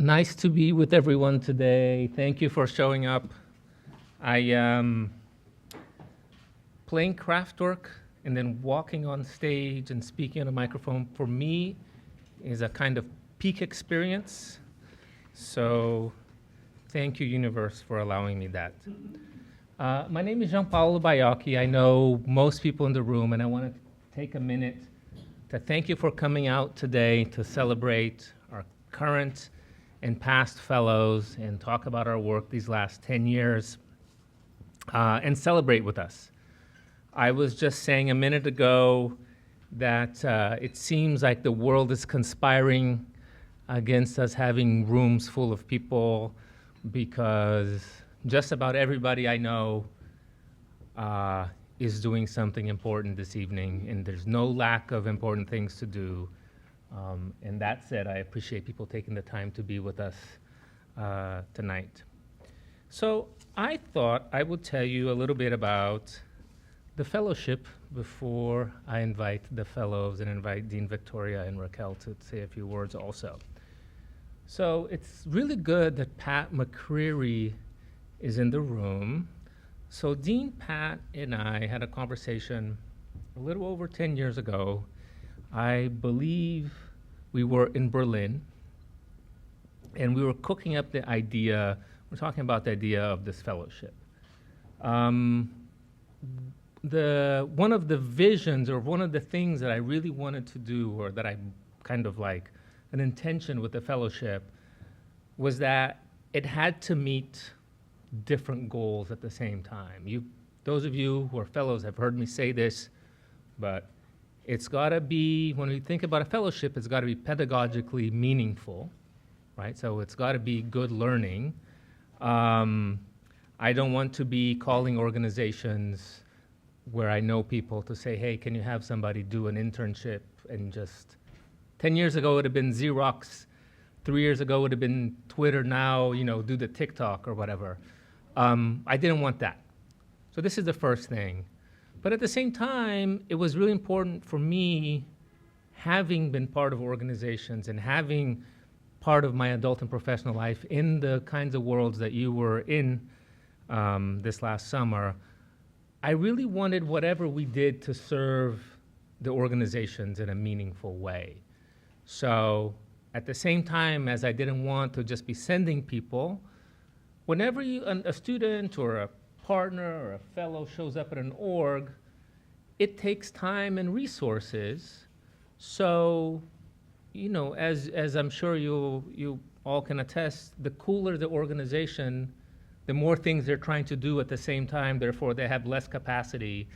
Nice to be with everyone today. Thank you for showing up. Playing craftwork and then walking on stage and speaking on a microphone, for me, is a kind of peak experience. So thank you, universe, for allowing me that. My name is Gianpaolo Baiocchi. I know most people in the room, and I want to take a minute to thank you for coming out today to celebrate our current and past fellows and talk about our work these last 10 years and celebrate with us. I was just saying a minute ago that it seems like the world is conspiring against us having rooms full of people because just about everybody I know is doing something important this evening, and there's no lack of important things to do. And that said, I appreciate people taking the time to be with us tonight. So I thought I would tell you a little bit about the fellowship before I invite the fellows and invite Dean Victoria and Raquel to say a few words also. So it's really good that Pat McCreary is in the room. So Dean, Pat, and I had a conversation a little over 10 years ago. I believe we were in Berlin, and we were cooking up the idea, we're talking about the idea of this fellowship. One of the visions, or one of the things that I really wanted to do, or that I kind of like an intention with the fellowship, was that it had to meet different goals at the same time. Those of you who are fellows have heard me say this, but it's got to be, when we think about a fellowship, it's got to be pedagogically meaningful, right? So it's got to be good learning. I don't want to be calling organizations where I know people to say, hey, can you have somebody do an internship? And just 10 years ago, it would have been Xerox. 3 years ago, it would have been Twitter. Now, do the TikTok or whatever. I didn't want that. So this is the first thing. But at the same time, it was really important for me, having been part of organizations and having part of my adult and professional life in the kinds of worlds that you were in this last summer, I really wanted whatever we did to serve the organizations in a meaningful way. So at the same time as I didn't want to just be sending people, whenever a student or a partner or a fellow shows up at an org, it takes time and resources. So, as I'm sure you all can attest, the cooler the organization, the more things they're trying to do at the same time, therefore they have less capacity.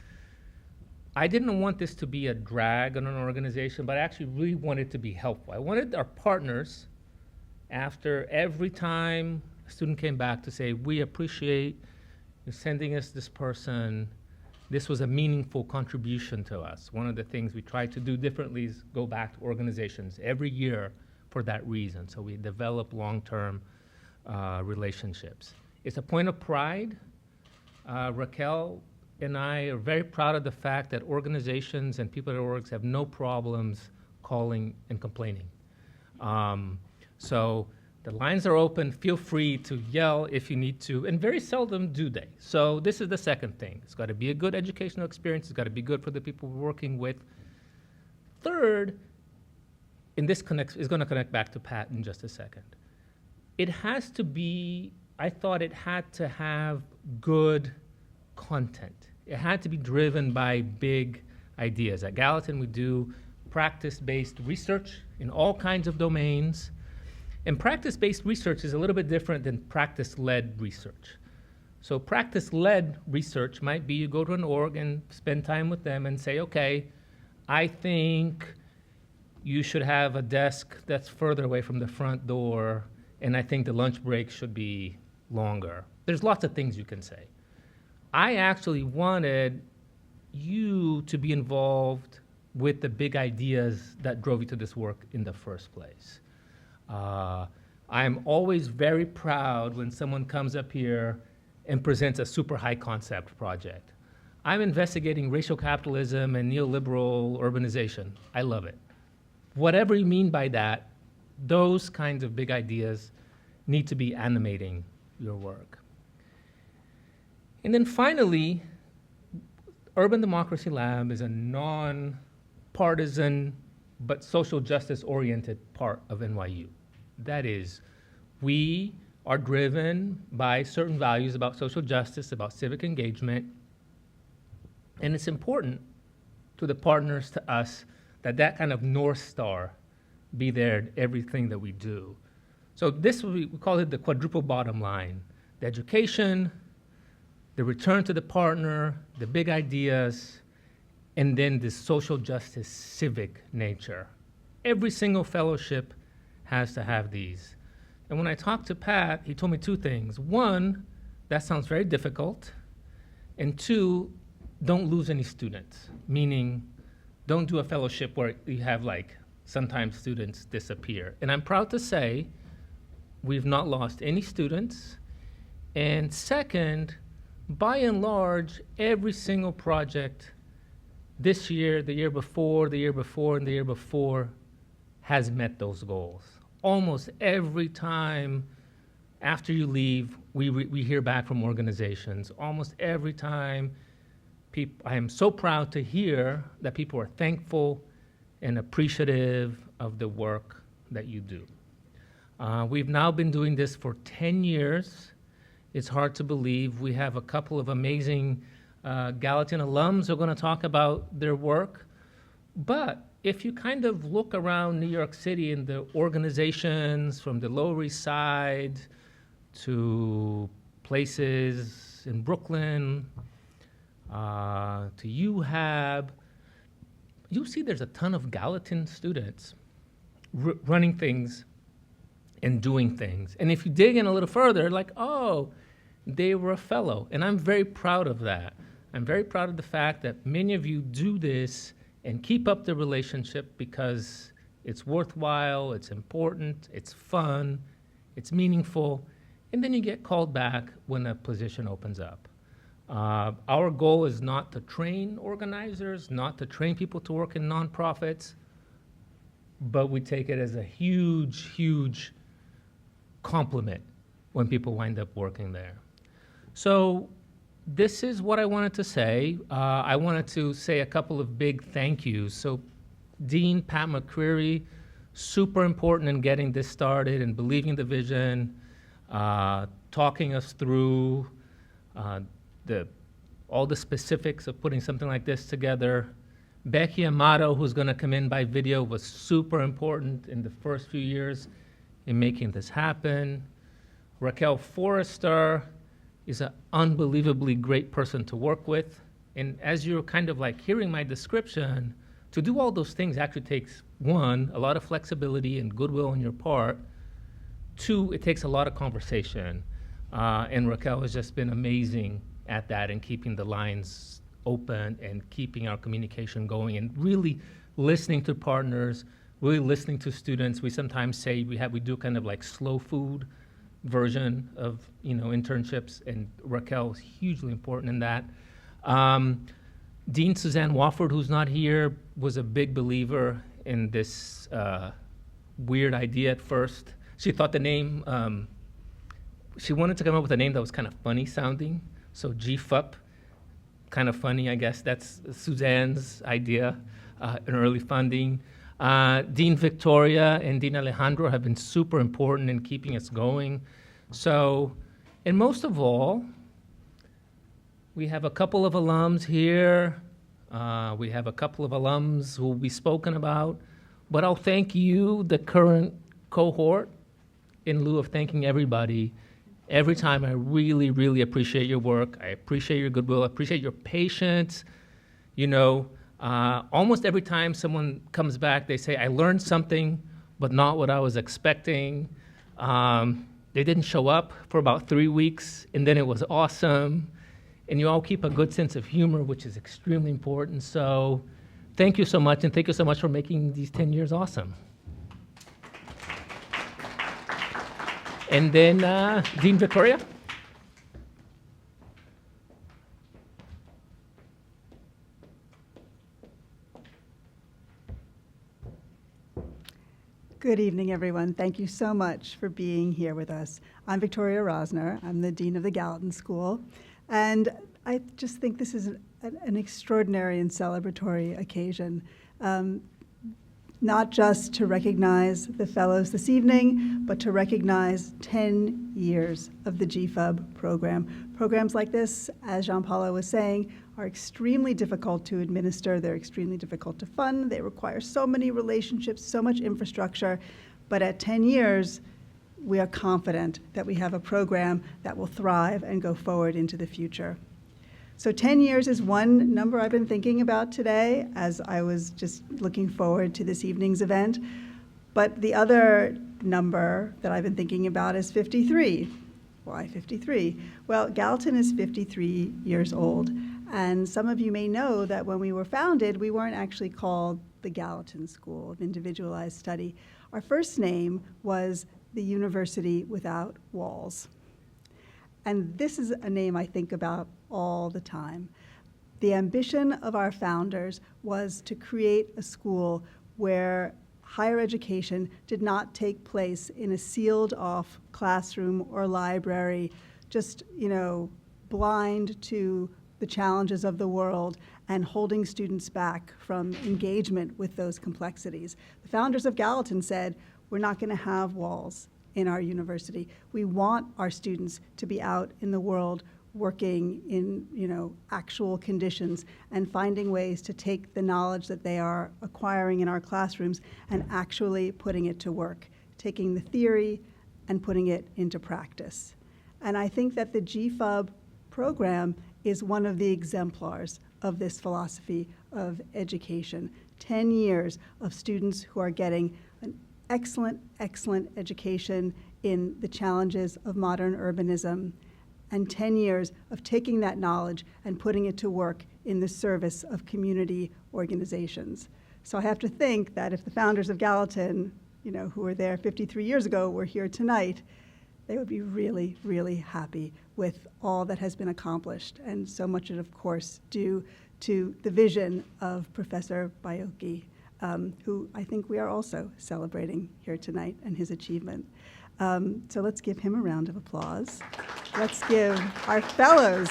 I didn't want this to be a drag on an organization, but I actually really wanted it to be helpful. I wanted our partners, after every time a student came back, to say, we appreciate you're sending us this person. This was a meaningful contribution to us. One of the things we try to do differently is go back to organizations every year for that reason. So we develop long-term relationships. It's a point of pride. Raquel and I are very proud of the fact that organizations and people at orgs have no problems calling and complaining. So the lines are open. Feel free to yell if you need to, and very seldom do they. So this is the second thing. It's got to be a good educational experience. It's got to be good for the people we're working with. Third, and this is going to connect back to Pat in just a second. It has to be, I thought it had to have good content. It had to be driven by big ideas. At Gallatin, we do practice-based research in all kinds of domains. And practice-based research is a little bit different than practice-led research. So practice-led research might be you go to an org and spend time with them and say, okay, I think you should have a desk that's further away from the front door, and I think the lunch break should be longer. There's lots of things you can say. I actually wanted you to be involved with the big ideas that drove you to this work in the first place. I'm always very proud when someone comes up here and presents a super high concept project. I'm investigating racial capitalism and neoliberal urbanization. I love it. Whatever you mean by that, Those kinds of big ideas need to be animating your work. And then finally, Urban Democracy Lab is a non-partisan but social justice-oriented part of NYU. That is, we are driven by certain values about social justice, about civic engagement, and it's important to the partners, to us, that that kind of North Star be there in everything that we do. So this, we call it the quadruple bottom line: the education, the return to the partner, the big ideas, and then the social justice civic nature. Every single fellowship has to have these. And when I talked to Pat, he told me two things. One, that sounds very difficult. And two, don't lose any students, meaning don't do a fellowship where you have like, sometimes students disappear. And I'm proud to say we've not lost any students. And second, by and large, every single project this year, the year before, the year before, and the year before has met those goals. Almost every time after you leave, we hear back from organizations. Almost every time, I am so proud to hear that people are thankful and appreciative of the work that you do. We've now been doing this for 10 years. It's hard to believe. We have a couple of amazing Gallatin alums who are going to talk about their work. But if you kind of look around New York City and the organizations from the Lower East Side to places in Brooklyn, to UHAB, you see there's a ton of Gallatin students running things and doing things. And if you dig in a little further, like, oh, they were a fellow. And I'm very proud of that. I'm very proud of the fact that many of you do this and keep up the relationship because it's worthwhile, it's important, it's fun, it's meaningful, and then you get called back when a position opens up. Our goal is not to train organizers, not to train people to work in nonprofits, but we take it as a huge, huge compliment when people wind up working there. So this is what I wanted to say. I wanted to say a couple of big thank yous. So Dean Pat McCreary, super important in getting this started and believing the vision, talking us through all the specifics of putting something like this together. Becky Amato, who's going to come in by video, was super important in the first few years in making this happen. Raquel Forrester is an unbelievably great person to work with. And as you're kind of like hearing my description, to do all those things actually takes, one, a lot of flexibility and goodwill on your part. Two, it takes a lot of conversation. And Raquel has just been amazing at that and keeping the lines open and keeping our communication going and really listening to partners, really listening to students. We sometimes say we do kind of like slow food version of internships, and Raquel is hugely important in that. Dean Suzanne Wofford, who's not here, was a big believer in this weird idea at first. She thought the name, she wanted to come up with a name that was kind of funny sounding, so GFUP, kind of funny, I guess. That's Suzanne's idea in early funding. Dean Victoria and Dean Alejandro have been super important in keeping us going. So, and most of all, we have a couple of alums here. We have a couple of alums who will be spoken about. But I'll thank you, the current cohort, in lieu of thanking everybody. Every time, I really, really appreciate your work. I appreciate your goodwill. I appreciate your patience. Almost every time someone comes back, they say, I learned something, but not what I was expecting. They didn't show up for about 3 weeks, and then it was awesome. And you all keep a good sense of humor, which is extremely important. So thank you so much, and thank you so much for making these 10 years awesome. And then Dean Victoria. Good evening, everyone. Thank you so much for being here with us. I'm Victoria Rosner. I'm the Dean of the Gallatin School. And I just think this is an extraordinary and celebratory occasion, not just to recognize the fellows this evening, but to recognize 10 years of the GFUP program. Programs like this, as Jean-Paulo was saying, are extremely difficult to administer. They're extremely difficult to fund. They require so many relationships, so much infrastructure. But at 10 years, we are confident that we have a program that will thrive and go forward into the future. So 10 years is one number I've been thinking about today as I was just looking forward to this evening's event. But the other number that I've been thinking about is 53. Why 53? Well, Gallatin is 53 years old. And some of you may know that when we were founded, we weren't actually called the Gallatin School of Individualized Study. Our first name was the University Without Walls. And this is a name I think about all the time. The ambition of our founders was to create a school where higher education did not take place in a sealed-off classroom or library, just, blind to the challenges of the world and holding students back from engagement with those complexities. The founders of Gallatin said, we're not going to have walls in our university. We want our students to be out in the world working in actual conditions and finding ways to take the knowledge that they are acquiring in our classrooms and actually putting it to work, taking the theory and putting it into practice. And I think that the GFUP program is one of the exemplars of this philosophy of education. 10 years of students who are getting an excellent, excellent education in the challenges of modern urbanism, and 10 years of taking that knowledge and putting it to work in the service of community organizations. So I have to think that if the founders of Gallatin, who were there 53 years ago, were here tonight, they would be really, really happy with all that has been accomplished. And so much of course, due to the vision of Professor Baiocchi, who I think we are also celebrating here tonight, and his achievement. So let's give him a round of applause. Let's give our fellows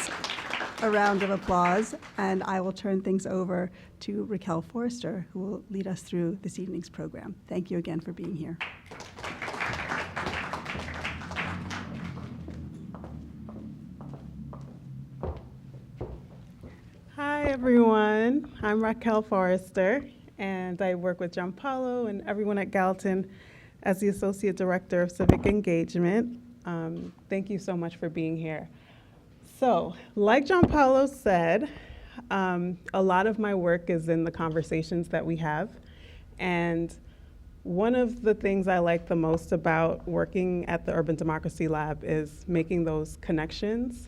a round of applause, and I will turn things over to Raquel Forrester, who will lead us through this evening's program. Thank you again for being here. Hi, everyone. I'm Raquel Forrester, and I work with Gianpaolo and everyone at Gallatin as the Associate Director of Civic Engagement. Thank you so much for being here. So, like Gianpaolo said, a lot of my work is in the conversations that we have. And one of the things I like the most about working at the Urban Democracy Lab is making those connections.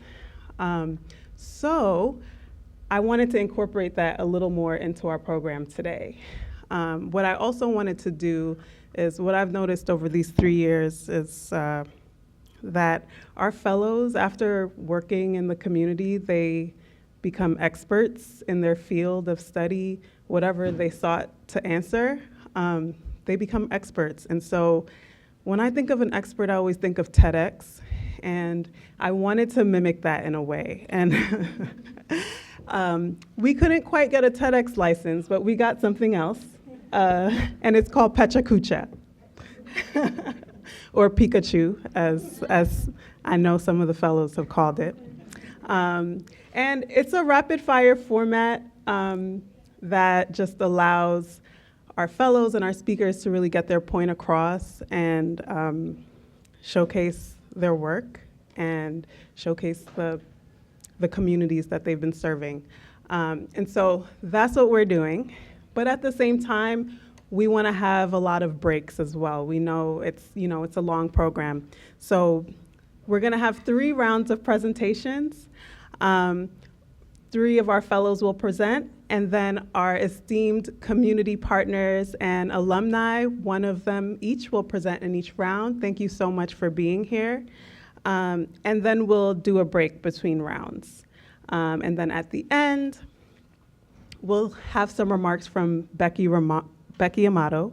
So I wanted to incorporate that a little more into our program today. What I also wanted to do is what I've noticed over these 3 years is that our fellows, after working in the community, they become experts in their field of study, whatever they sought to answer, they become experts. And so when I think of an expert, I always think of TEDx, and I wanted to mimic that in a way. And we couldn't quite get a TEDx license, but we got something else, and it's called Pecha Kucha, or Pikachu, as I know some of the fellows have called it. And it's a rapid fire format that just allows our fellows and our speakers to really get their point across and showcase their work and showcase the communities that they've been serving. And so that's what we're doing. But at the same time, we want to have a lot of breaks as well. We know it's a long program. So we're going to have 3 rounds of presentations. 3 of our fellows will present, and then our esteemed community partners and alumni, 1 of them each will present in each round. Thank you so much for being here. And then we'll do a break between rounds. And then at the end, we'll have some remarks from Becky Amato,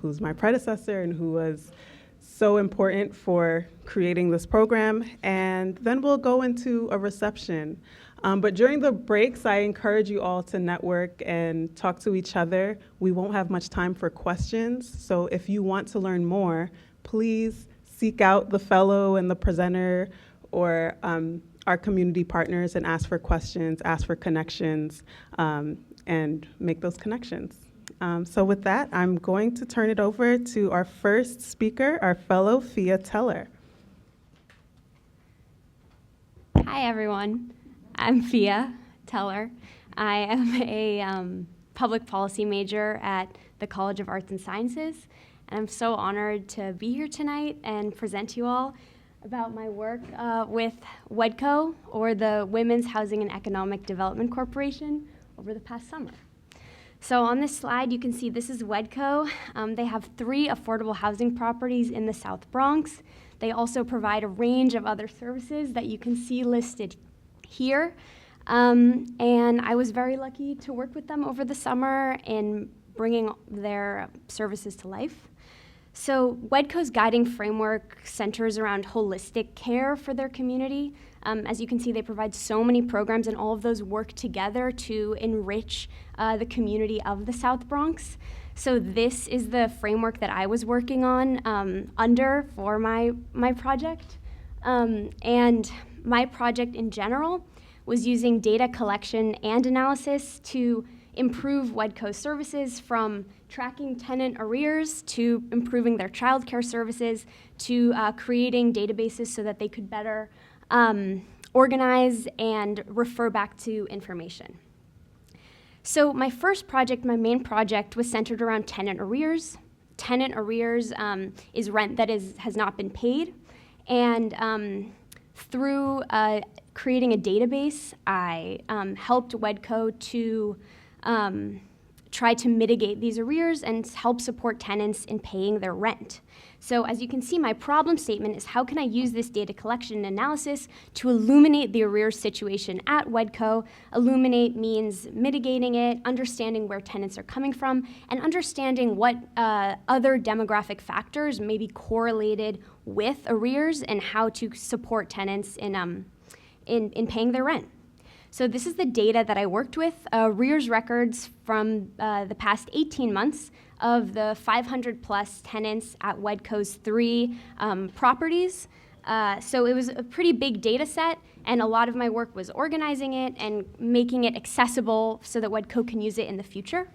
who's my predecessor and who was so important for creating this program. And then we'll go into a reception. But during the breaks, I encourage you all to network and talk to each other. We won't have much time for questions, so if you want to learn more, please seek out the fellow and the presenter or our community partners and ask for questions, ask for connections, and make those connections. So with that, I'm going to turn it over to our first speaker, our fellow Fia Teller. Hi, everyone. I'm Fia Teller. I am a public policy major at the College of Arts and Sciences, and I'm so honored to be here tonight and present to you all about my work with WEDCO, or the Women's Housing and Economic Development Corporation, over the past summer. So on this slide, you can see this is WEDCO. They have 3 affordable housing properties in the South Bronx. They also provide a range of other services that you can see listed here. And I was very lucky to work with them over the summer in bringing their services to life. So WEDCO's guiding framework centers around holistic care for their community. As you can see, they provide so many programs, and all of those work together to enrich the community of the South Bronx. So this is the framework that I was working on under for my project. And my project in general was using data collection and analysis to improve WEDCO's services, from tracking tenant arrears to improving their childcare services to creating databases so that they could better organize and refer back to information. So my first project, my main project, was centered around tenant arrears. Tenant arrears is rent that has not been paid. And through creating a database, I helped WEDCO to try to mitigate these arrears and help support tenants in paying their rent. So as you can see, my problem statement is, how can I use this data collection and analysis to illuminate the arrears situation at WEDCO? Illuminate means mitigating it, understanding where tenants are coming from, and understanding what other demographic factors may be correlated with arrears and how to support tenants in paying their rent. So this is the data that I worked with, arrears records from the past 18 months of the 500 plus tenants at WEDCO's 3 properties. So it was a pretty big data set, and a lot of my work was organizing it and making it accessible so that WEDCO can use it in the future.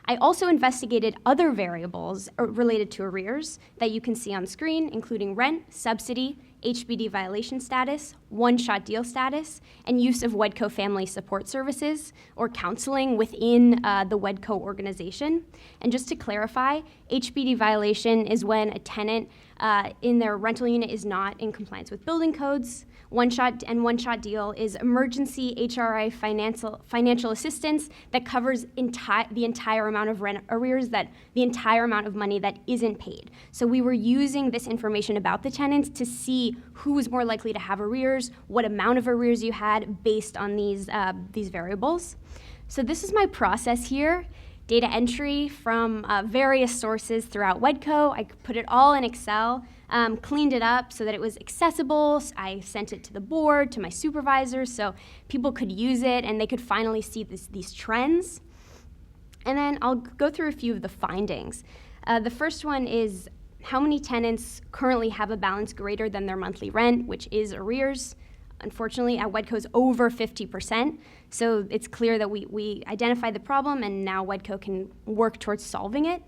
I also investigated other variables related to arrears that you can see on screen, including rent, subsidy, HBD violation status, one-shot deal status, and use of WEDCO family support services or counseling within the WEDCO organization. And just to clarify, HBD violation is when a tenant in their rental unit is not in compliance with building codes. One-shot deal is emergency HRI financial assistance that covers the entire amount of rent arrears, the entire amount of money that isn't paid. So we were using this information about the tenants to see who was more likely to have arrears, what amount of arrears you had based on these variables. So this is my process here. Data entry from various sources throughout WEDCO. I put it all in Excel, cleaned it up so that it was accessible. I sent it to the board, to my supervisors, so people could use it and they could finally see these trends. And then I'll go through a few of the findings. The first one is how many tenants currently have a balance greater than their monthly rent, which is arrears. Unfortunately, at WEDCO is over 50%, so it's clear that we identified the problem, and now WEDCO can work towards solving it.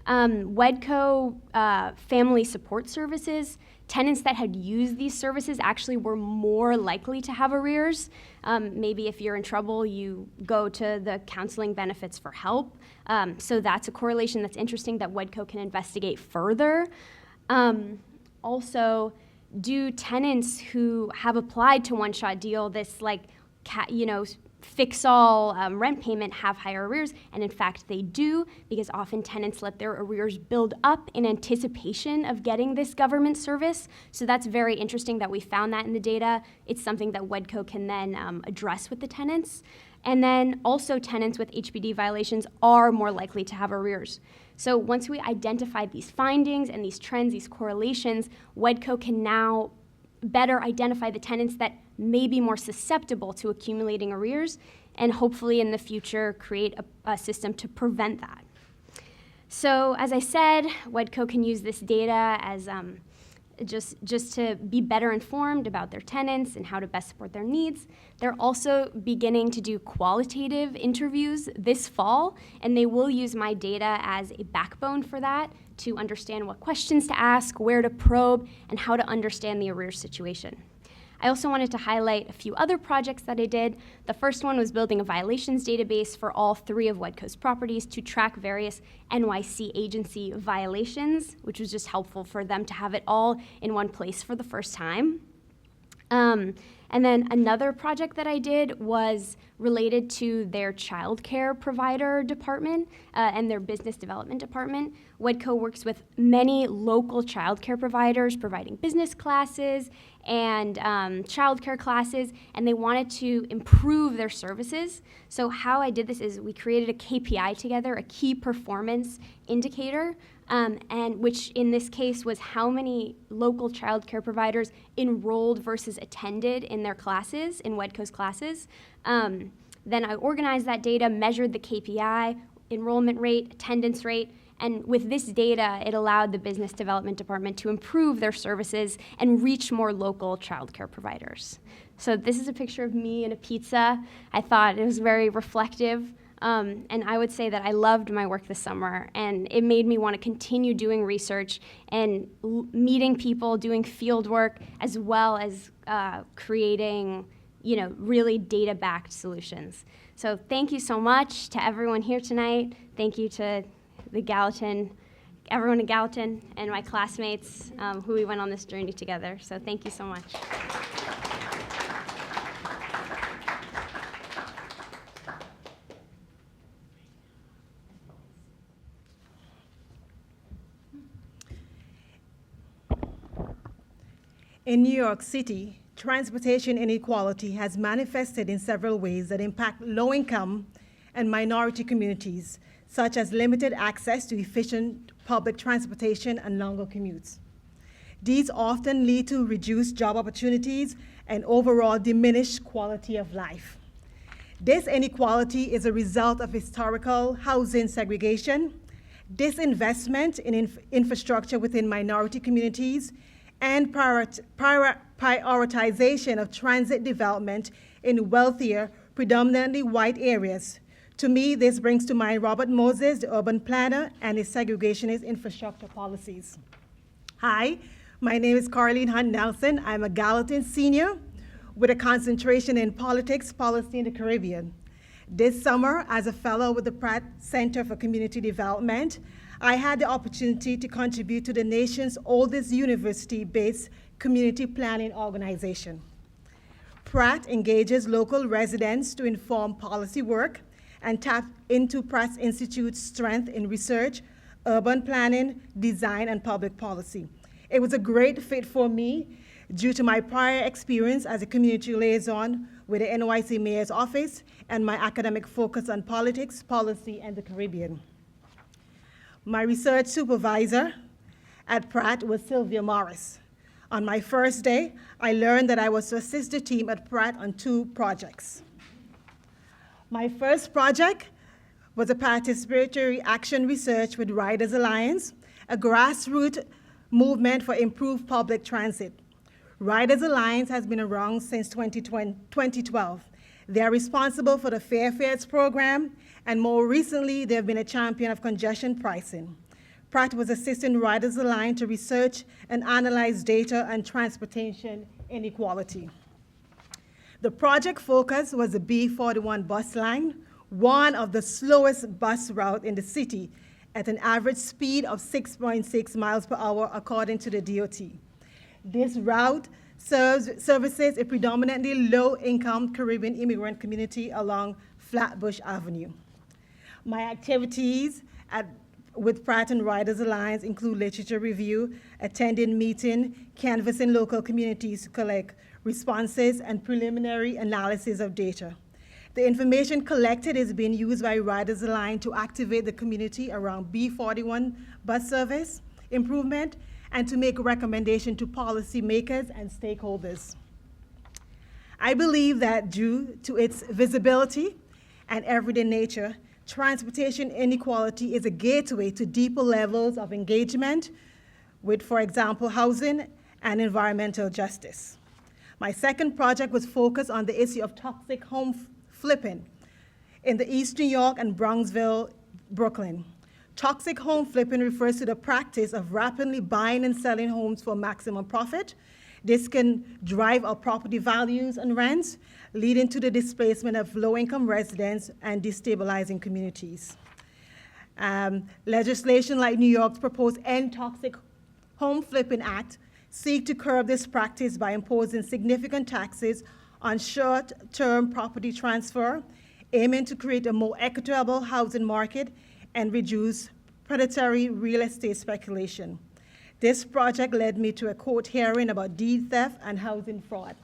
WEDCO family support services, tenants that had used these services actually were more likely to have arrears. Maybe if you're in trouble, you go to the counseling benefits for help. So that's a correlation that's interesting that WEDCO can investigate further. Also, do tenants who have applied to one-shot deal, this fix-all rent payment, have higher arrears? And in fact, they do, because often tenants let their arrears build up in anticipation of getting this government service. So that's very interesting that we found that in the data. It's something that WEDCO can then address with the tenants. And then also tenants with HPD violations are more likely to have arrears. So once we identify these findings and these trends, these correlations, WEDCO can now better identify the tenants that may be more susceptible to accumulating arrears, and hopefully in the future create a system to prevent that. So as I said, WEDCO can use this data as just to be better informed about their tenants and how to best support their needs. They're also beginning to do qualitative interviews this fall, and they will use my data as a backbone for that to understand what questions to ask, where to probe, and how to understand the arrears situation. I also wanted to highlight a few other projects that I did. The first one was building a violations database for all 3 of WEDCO's properties to track various NYC agency violations, which was just helpful for them to have it all in one place for the first time. And then another project that I did was related to their child care provider department and their business development department. WEDCO works with many local child care providers providing business classes and child care classes, and they wanted to improve their services. So how I did this is we created a KPI together, a key performance indicator, and which in this case was how many local child care providers enrolled versus attended in their classes, in WEDCO's classes. Then I organized that data, measured the KPI, enrollment rate, attendance rate, and with this data, it allowed the business development department to improve their services and reach more local child care providers. So this is a picture of me and a pizza. I thought it was very reflective. And I would say that I loved my work this summer, and it made me want to continue doing research and meeting people, doing field work, as well as creating, really data-backed solutions. So thank you so much to everyone here tonight. Thank you to everyone at Gallatin, and my classmates who we went on this journey together. So thank you so much. In New York City, transportation inequality has manifested in several ways that impact low-income and minority communities, such as limited access to efficient public transportation and longer commutes. These often lead to reduced job opportunities and overall diminished quality of life. This inequality is a result of historical housing segregation, disinvestment in infrastructure within minority communities, and prioritization of transit development in wealthier, predominantly white areas. To me, this brings to mind Robert Moses, the urban planner, and his segregationist infrastructure policies. Hi, my name is Carleen Hunt Nelson. I'm a Gallatin senior with a concentration in politics, policy, and the Caribbean. This summer, as a fellow with the Pratt Center for Community Development, I had the opportunity to contribute to the nation's oldest university-based community planning organization. Pratt engages local residents to inform policy work and tap into Pratt Institute's strength in research, urban planning, design, and public policy. It was a great fit for me due to my prior experience as a community liaison with the NYC Mayor's Office and my academic focus on politics, policy, and the Caribbean. My research supervisor at Pratt was Sylvia Morris. On my first day, I learned that I was to assist the team at Pratt on 2 projects. My first project was a participatory action research with Riders Alliance, a grassroots movement for improved public transit. Riders Alliance has been around since 2012. They are responsible for the Fairfares program, and more recently, they have been a champion of congestion pricing. Pratt was assisting Riders Alliance to research and analyze data on transportation inequality. The project focus was the B41 bus line, one of the slowest bus routes in the city, at an average speed of 6.6 miles per hour, according to the DOT. This route services a predominantly low-income Caribbean immigrant community along Flatbush Avenue. My activities with Pratt and Riders Alliance include literature review, attending meeting, canvassing local communities to collect responses, and preliminary analysis of data. The information collected is being used by Riders Alliance to activate the community around B41 bus service improvement and to make a recommendation to policymakers and stakeholders. I believe that due to its visibility and everyday nature, transportation inequality is a gateway to deeper levels of engagement with, for example, housing and environmental justice. My second project was focused on the issue of toxic home flipping in the East New York and Bronxville, Brooklyn. Toxic home flipping refers to the practice of rapidly buying and selling homes for maximum profit. This can drive up property values and rents, leading to the displacement of low-income residents and destabilizing communities. Legislation like New York's proposed End Toxic Home Flipping Act seek to curb this practice by imposing significant taxes on short-term property transfer, aiming to create a more equitable housing market and reduce predatory real estate speculation. This project led me to a court hearing about deed theft and housing fraud.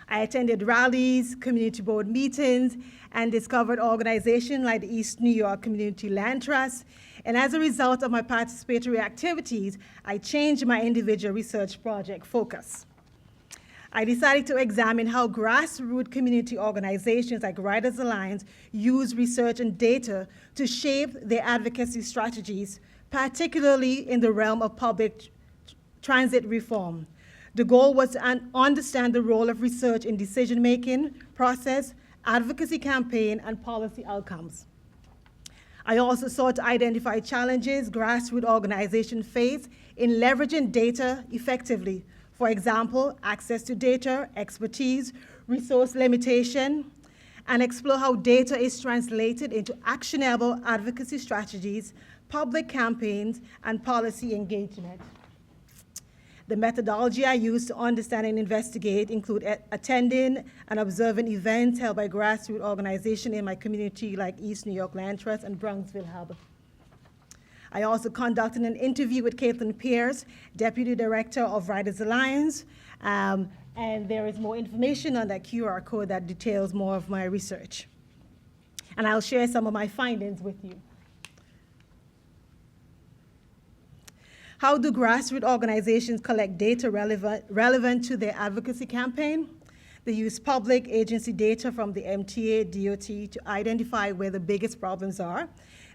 I attended rallies, community board meetings, and discovered organizations like the East New York Community Land Trust. And as a result of my participatory activities, I changed my individual research project focus. I decided to examine how grassroots community organizations like Riders Alliance use research and data to shape their advocacy strategies, particularly in the realm of public transit reform. The goal was to understand the role of research in decision-making process, advocacy campaign, and policy outcomes. I also sought to identify challenges grassroots organizations face in leveraging data effectively. For example, access to data, expertise, resource limitation, and explore how data is translated into actionable advocacy strategies, public campaigns, and policy engagement. The methodology I use to understand and investigate include attending and observing events held by grassroots organizations in my community like East New York Land Trust and Bronxville Hub. I also conducted an interview with Caitlin Pierce, Deputy Director of Riders Alliance, and there is more information on that QR code that details more of my research. And I'll share some of my findings with you. How do grassroots organizations collect data relevant to their advocacy campaign? They use public agency data from the MTA, DOT to identify where the biggest problems are.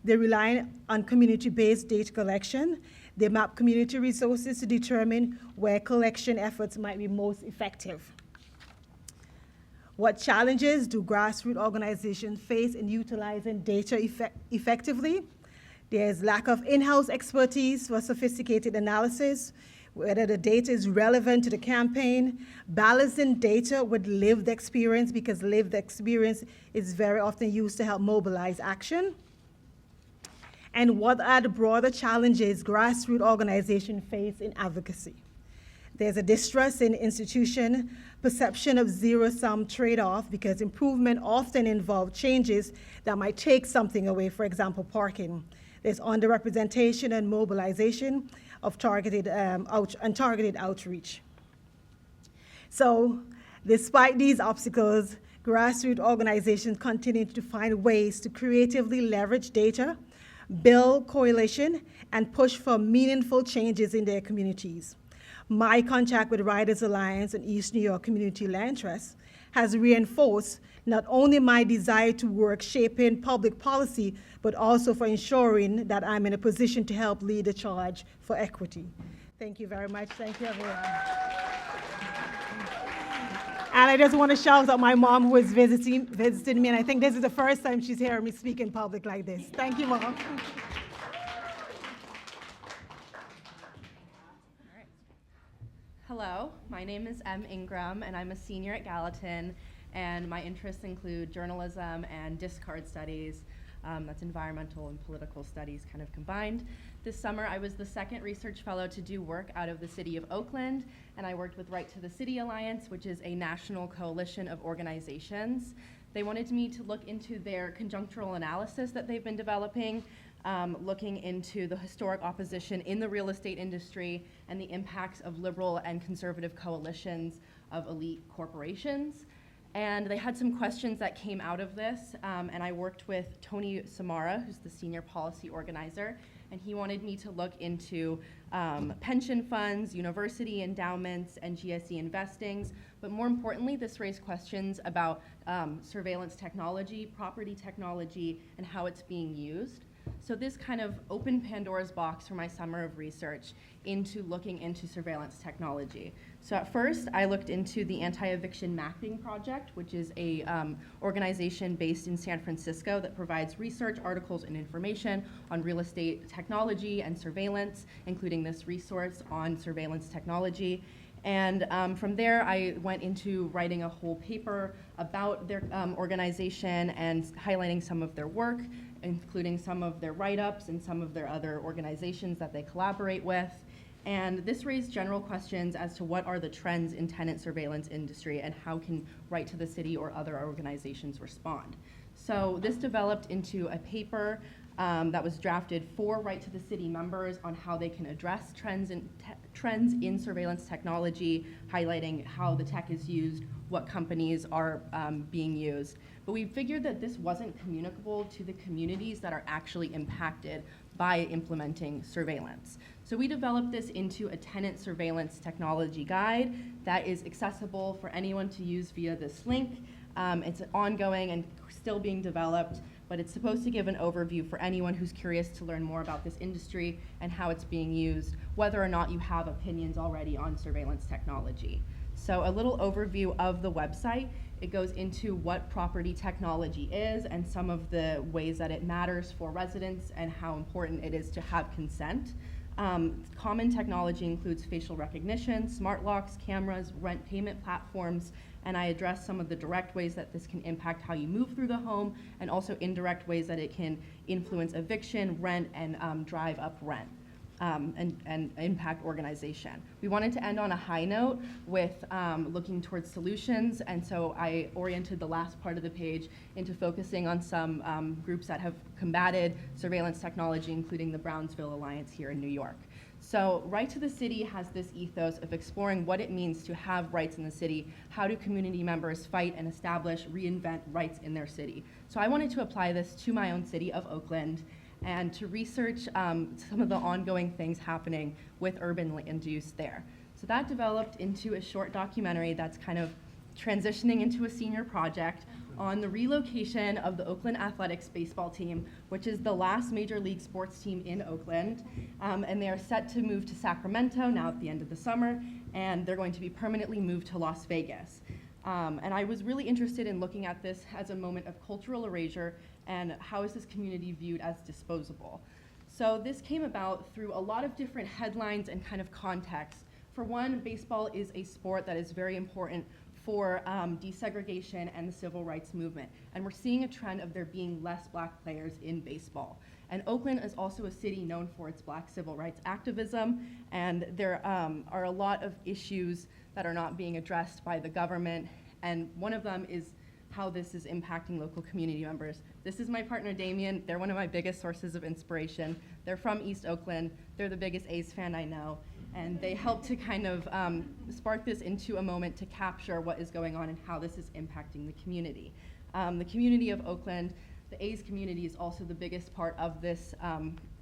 They rely on community-based data collection. They map community resources to determine where collection efforts might be most effective. What challenges do grassroots organizations face in utilizing data effectively? There's lack of in-house expertise for sophisticated analysis, whether the data is relevant to the campaign, balancing data with lived experience, because lived experience is very often used to help mobilize action. And what are the broader challenges grassroots organizations face in advocacy? There's a distrust in institution, perception of zero-sum trade-off, because improvement often involves changes that might take something away, for example, parking. There's underrepresentation and mobilization of targeted outreach. So, despite these obstacles, grassroots organizations continue to find ways to creatively leverage data, build coalition, and push for meaningful changes in their communities. My contact with Riders Alliance and East New York Community Land Trust has reinforced not only my desire to work shaping public policy, but also for ensuring that I'm in a position to help lead the charge for equity. Thank you very much. Thank you, everyone. And I just want to shout out my mom who is visiting me, and I think this is the first time she's hearing me speak in public like this. Thank you, Mom. Hello, my name is M. Ingram, and I'm a senior at Gallatin, and my interests include journalism and discard studies. That's environmental and political studies kind of combined. This summer, I was the second research fellow to do work out of the city of Oakland, and I worked with Right to the City Alliance, which is a national coalition of organizations. They wanted me to look into their conjunctural analysis that they've been developing, looking into the historic opposition in the real estate industry and the impacts of liberal and conservative coalitions of elite corporations. And they had some questions that came out of this, and I worked with Tony Samara, who's the senior policy organizer, and he wanted me to look into pension funds, university endowments, and GSE investings. But more importantly, this raised questions about surveillance technology, property technology, and how it's being used. So this kind of opened Pandora's box for my summer of research into looking into surveillance technology. So at first, I looked into the Anti-Eviction Mapping Project, which is a organization based in San Francisco that provides research, articles, and information on real estate technology and surveillance, including this resource on surveillance technology. And from there, I went into writing a whole paper about their organization and highlighting some of their work, including some of their write-ups and some of their other organizations that they collaborate with. And this raised general questions as to what are the trends in tenant surveillance industry and how can Right to the City or other organizations respond. So this developed into a paper that was drafted for Right to the City members on how they can address trends in surveillance technology, highlighting how the tech is used, what companies are being used. But we figured that this wasn't communicable to the communities that are actually impacted by implementing surveillance. So we developed this into a tenant surveillance technology guide that is accessible for anyone to use via this link. It's ongoing and still being developed, but it's supposed to give an overview for anyone who's curious to learn more about this industry and how it's being used, whether or not you have opinions already on surveillance technology. So a little overview of the website. It goes into what property technology is and some of the ways that it matters for residents and how important it is to have consent. Common technology includes facial recognition, smart locks, cameras, rent payment platforms, and I address some of the direct ways that this can impact how you move through the home, and also indirect ways that it can influence eviction, rent, and drive up rent. And impact organization. We wanted to end on a high note with looking towards solutions, and so I oriented the last part of the page into focusing on some groups that have combated surveillance technology, including the Brownsville Alliance here in New York. So Right to the City has this ethos of exploring what it means to have rights in the city. How do community members fight and establish, reinvent rights in their city? So I wanted to apply this to my own city of Oakland and to research some of the ongoing things happening with urban land use there. So that developed into a short documentary that's kind of transitioning into a senior project on the relocation of the Oakland Athletics baseball team, which is the last major league sports team in Oakland. And they are set to move to Sacramento now at the end of the summer, and they're going to be permanently moved to Las Vegas. And I was really interested in looking at this as a moment of cultural erasure and how is this community viewed as disposable. So this came about through a lot of different headlines and kind of context. For one, baseball is a sport that is very important for desegregation and the civil rights movement. And we're seeing a trend of there being less black players in baseball. And Oakland is also a city known for its black civil rights activism, and there are a lot of issues that are not being addressed by the government, and one of them is how this is impacting local community members. This is my partner, Damien. They're one of my biggest sources of inspiration. They're from East Oakland. They're the biggest A's fan I know, and they helped to kind of spark this into a moment to capture what is going on and how this is impacting the community. The community of Oakland, the A's community, is also the biggest part of this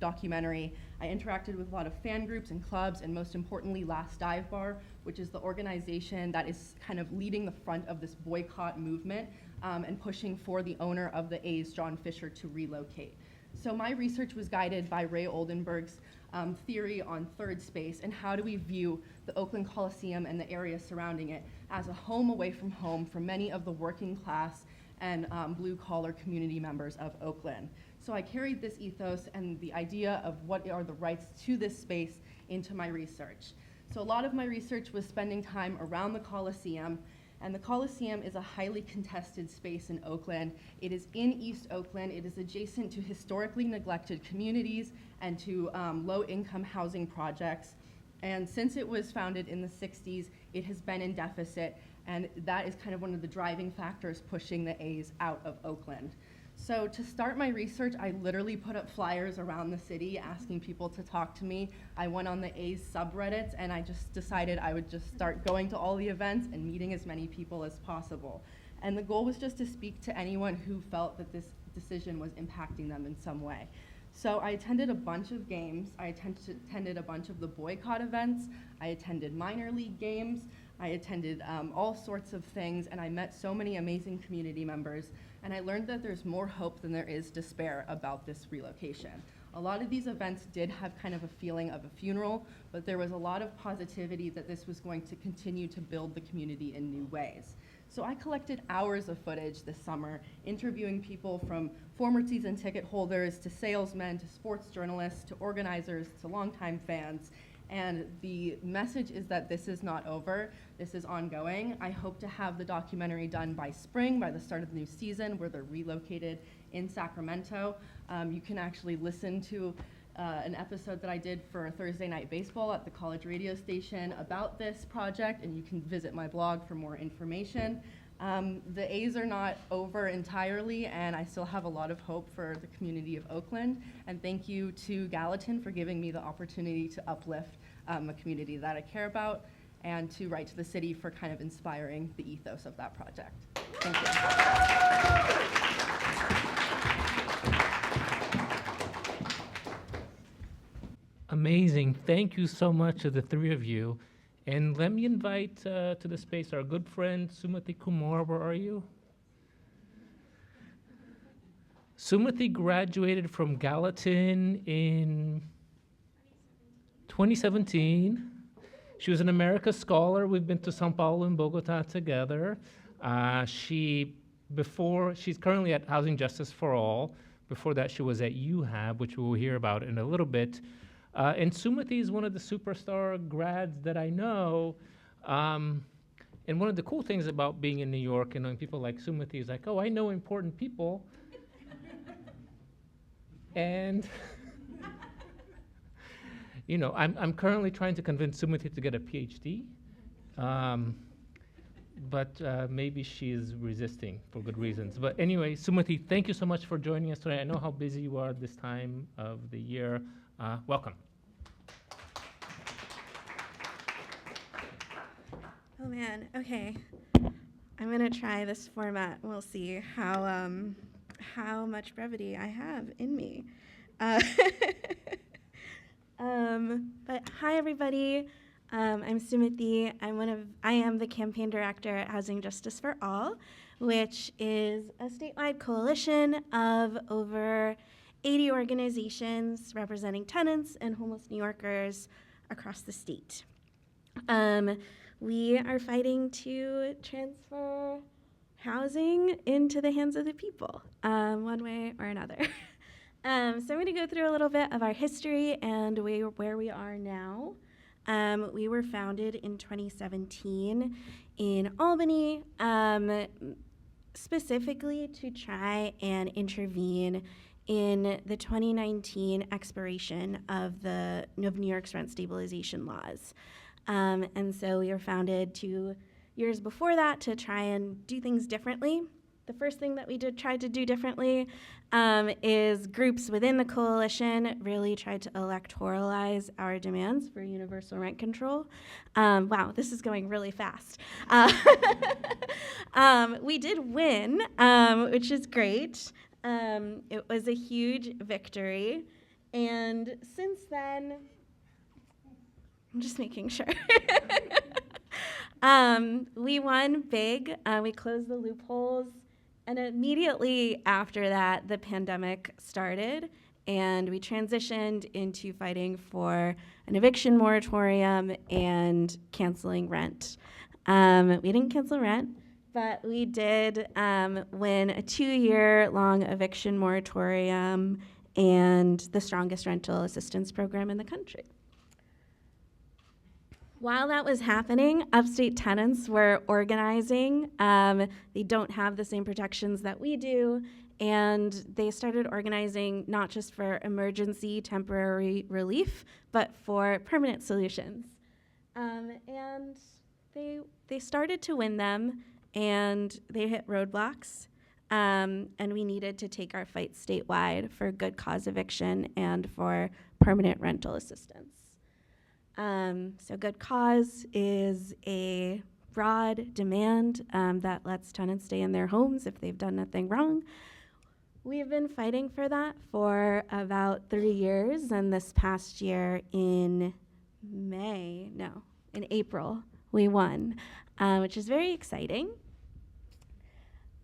documentary. I interacted with a lot of fan groups and clubs, and most importantly, Last Dive Bar, which is the organization that is kind of leading the front of this boycott movement and pushing for the owner of the A's, John Fisher, to relocate. So my research was guided by Ray Oldenburg's theory on third space and how do we view the Oakland Coliseum and the area surrounding it as a home away from home for many of the working class and blue-collar community members of Oakland. So I carried this ethos and the idea of what are the rights to this space into my research. So a lot of my research was spending time around the Coliseum, and the Coliseum is a highly contested space in Oakland. It is in East Oakland. It is adjacent to historically neglected communities and to low-income housing projects. And since it was founded in the 60s, it has been in deficit, and that is kind of one of the driving factors pushing the A's out of Oakland. So to start my research, I literally put up flyers around the city asking people to talk to me. I went on the A's subreddits, and I just decided I would just start going to all the events and meeting as many people as possible. And the goal was just to speak to anyone who felt that this decision was impacting them in some way. So I attended a bunch of games. I attended a bunch of the boycott events. I attended minor league games. I attended all sorts of things, and I met so many amazing community members, and I learned that there's more hope than there is despair about this relocation. A lot of these events did have kind of a feeling of a funeral, but there was a lot of positivity that this was going to continue to build the community in new ways. So I collected hours of footage this summer, interviewing people from former season ticket holders to salesmen to sports journalists to organizers to longtime fans. And the message is that this is not over, this is ongoing. I hope to have the documentary done by spring, by the start of the new season, where they're relocated in Sacramento. You can actually listen to an episode that I did for Thursday Night Baseball at the college radio station about this project, and you can visit my blog for more information. The A's are not over entirely, and I still have a lot of hope for the community of Oakland. And thank you to Gallatin for giving me the opportunity to uplift a community that I care about, and to write to the city for kind of inspiring the ethos of that project. Thank you. Amazing. Thank you so much to the three of you. And let me invite to the space our good friend Sumati Kumar. Where are you? Sumati graduated from Gallatin in 2017. She was an America Scholar. We've been to Sao Paulo and Bogota together. She's currently at Housing Justice for All. Before that, she was at UHAB, which we will hear about in a little bit. And Sumati is one of the superstar grads that I know. And one of the cool things about being in New York and knowing people like Sumati is like, oh, I know important people. And, you know, I'm currently trying to convince Sumati to get a PhD. But maybe she's resisting for good reasons. But anyway, Sumati, thank you so much for joining us today. I know how busy you are this time of the year. Welcome. Oh man, okay. I'm gonna try this format. We'll see how much brevity I have in me. But hi everybody. I'm Sumati. I am the campaign director at Housing Justice for All, which is a statewide coalition of over 80 organizations representing tenants and homeless New Yorkers across the state. We are fighting to transfer housing into the hands of the people, one way or another. So I'm going to go through a little bit of our history and where we are now. We were founded in 2017 in Albany, specifically to try and intervene in the 2019 expiration of New York's rent stabilization laws. And so we were founded 2 years before that to try and do things differently. The first thing that we tried to do differently is groups within the coalition really tried to electoralize our demands for universal rent control. Wow, this is going really fast. We did win, which is great. It was a huge victory. And since then, I'm just making sure. We won big. We closed the loopholes. And immediately after that, the pandemic started, and we transitioned into fighting for an eviction moratorium and canceling rent. We didn't cancel rent, but we did win a 2-year-long eviction moratorium and the strongest rental assistance program in the country. While that was happening, upstate tenants were organizing. They don't have the same protections that we do, and they started organizing not just for emergency temporary relief, but for permanent solutions. And they started to win them, and they hit roadblocks, and we needed to take our fight statewide for good cause eviction and for permanent rental assistance. So Good Cause is a broad demand that lets tenants stay in their homes if they've done nothing wrong. We've been fighting for that for about 3 years, and this past year in April, we won, which is very exciting.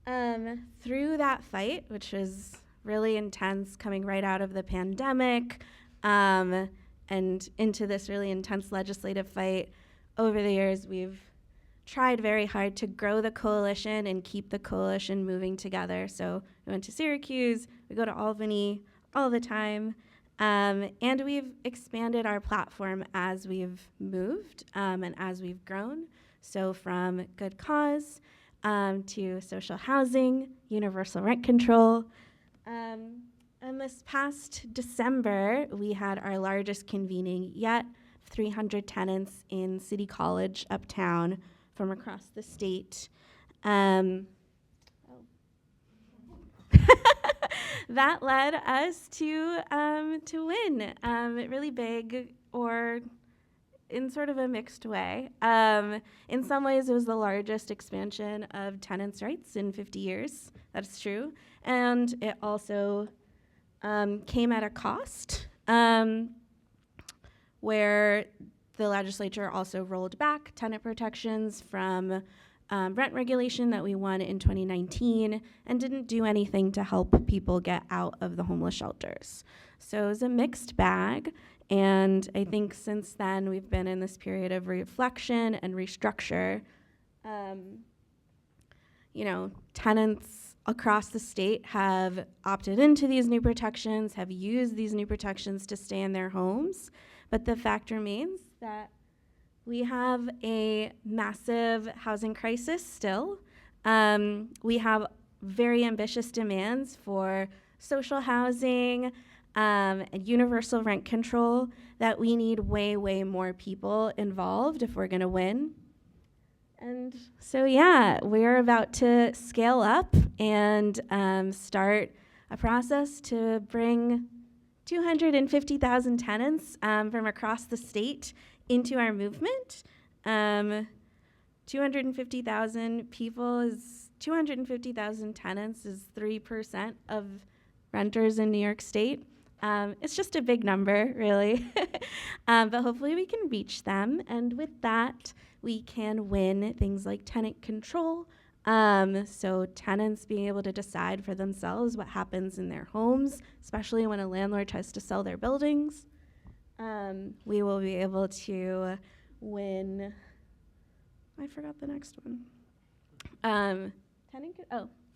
Through that fight, which was really intense coming right out of the pandemic, and into this really intense legislative fight, over the years we've tried very hard to grow the coalition and keep the coalition moving together. So we went to Syracuse, we go to Albany all the time, and we've expanded our platform as we've moved and as we've grown. So from good cause to social housing, universal rent control. And this past December, we had our largest convening yet, 300 tenants in City College uptown from across the state. That led us to win really big, or in sort of a mixed way. In some ways, it was the largest expansion of tenants' rights in 50 years. That's true. And it also came at a cost, where the legislature also rolled back tenant protections from rent regulation that we won in 2019 and didn't do anything to help people get out of the homeless shelters. So it was a mixed bag, and I think since then we've been in this period of reflection and restructure. Tenants across the state have opted into these new protections, have used these new protections to stay in their homes, but the fact remains that we have a massive housing crisis still. We have very ambitious demands for social housing and universal rent control that we need way, way more people involved if we're gonna win. And so, yeah, we're about to scale up and start a process to bring 250,000 tenants from across the state into our movement. 250,000 tenants is 3% of renters in New York State. It's just a big number, really. But hopefully we can reach them. And with that, we can win things like tenant control. So tenants being able to decide for themselves what happens in their homes, especially when a landlord tries to sell their buildings. We will be able to win, I forgot the next one.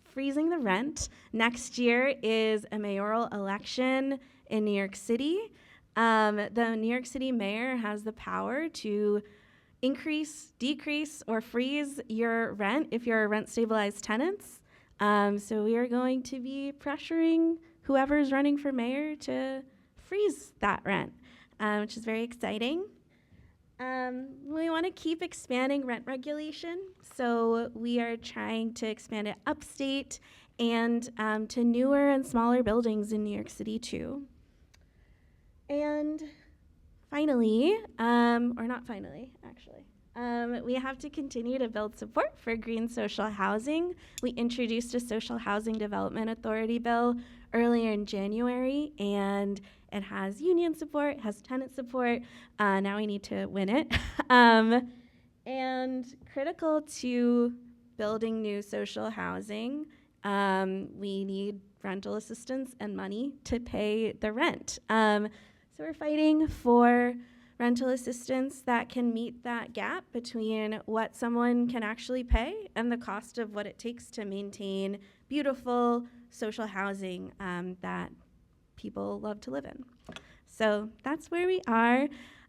Freezing the rent. Next year is a mayoral election in New York City. The New York City mayor has the power to increase, decrease, or freeze your rent if you're a rent-stabilized tenants. So we are going to be pressuring whoever's running for mayor to freeze that rent, which is very exciting. We want to keep expanding rent regulation, so we are trying to expand it upstate and to newer and smaller buildings in New York City too. And finally, or not finally, actually, we have to continue to build support for green social housing. We introduced a social housing development authority bill earlier in January, and it has union support, has tenant support. Now we need to win it. And critical to building new social housing, we need rental assistance and money to pay the rent. So we're fighting for rental assistance that can meet that gap between what someone can actually pay and the cost of what it takes to maintain beautiful social housing that people love to live in. So that's where we are.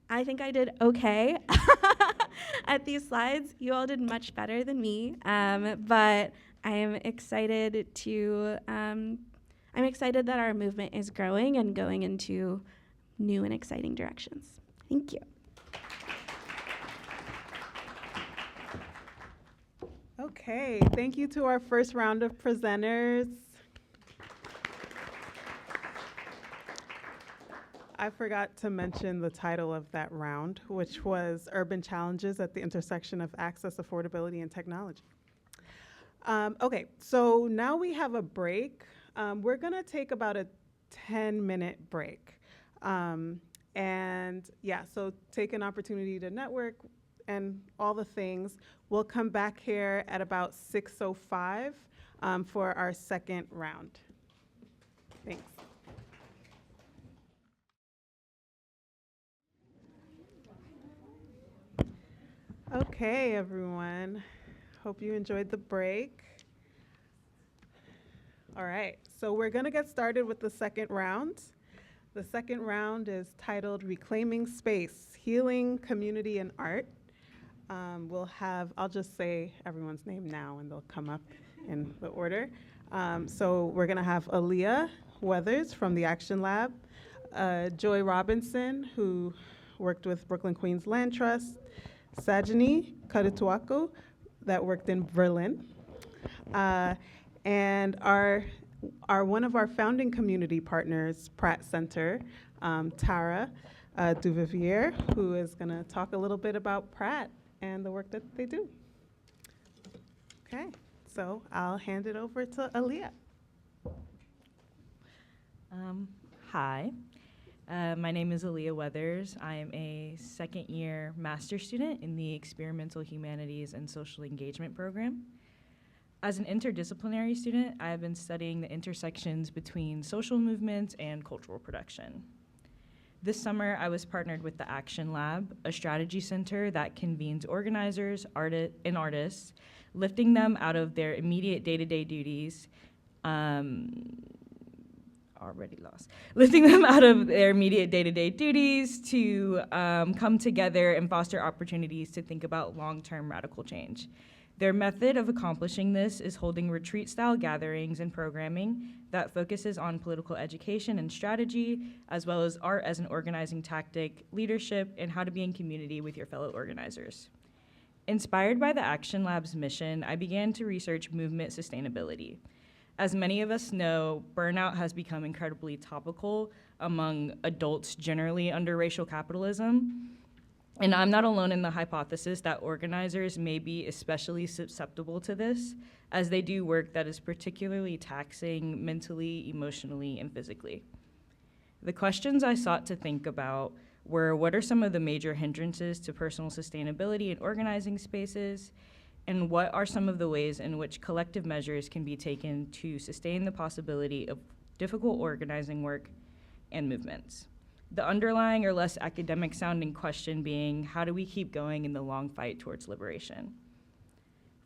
I think I did okay at these slides. You all did much better than me, but I'm excited that our movement is growing and going into new and exciting directions. Thank you. Okay, thank you to our first round of presenters. I forgot to mention the title of that round, which was Urban Challenges at the Intersection of Access, Affordability, and Technology. Okay, so now we have a break. We're gonna take about a 10-minute break. And yeah, so take an opportunity to network and all the things. We'll come back here at about 6:05 for our second round. Thanks. Okay, everyone. Hope you enjoyed the break. All right, so we're gonna get started with the second round. The second round is titled Reclaiming Space, Healing, Community, and Art. I'll just say everyone's name now and they'll come up in the order. So we're gonna have Aaliyah Weathers from the Action Lab, Joy Robinson, who worked with Brooklyn Queens Land Trust, Sajani Kadutuaku, that worked in Berlin, and one of our founding community partners, Pratt Center, Tara Duvivier, who is going to talk a little bit about Pratt and the work that they do. Okay, so I'll hand it over to Aaliyah. Hi, my name is Aaliyah Weathers. I am a second-year master's student in the Experimental Humanities and Social Engagement program. As an interdisciplinary student, I have been studying the intersections between social movements and cultural production. This summer, I was partnered with the Action Lab, a strategy center that convenes organizers and artists, lifting them out of their immediate day-to-day duties, lifting them out of their immediate day-to-day duties to come together and foster opportunities to think about long-term radical change. Their method of accomplishing this is holding retreat-style gatherings and programming that focuses on political education and strategy, as well as art as an organizing tactic, leadership, and how to be in community with your fellow organizers. Inspired by the Action Lab's mission, I began to research movement sustainability. As many of us know, burnout has become incredibly topical among adults generally under racial capitalism. And I'm not alone in the hypothesis that organizers may be especially susceptible to this, as they do work that is particularly taxing mentally, emotionally, and physically. The questions I sought to think about were, what are some of the major hindrances to personal sustainability in organizing spaces? And what are some of the ways in which collective measures can be taken to sustain the possibility of difficult organizing work and movements? The underlying or less academic sounding question being, how do we keep going in the long fight towards liberation?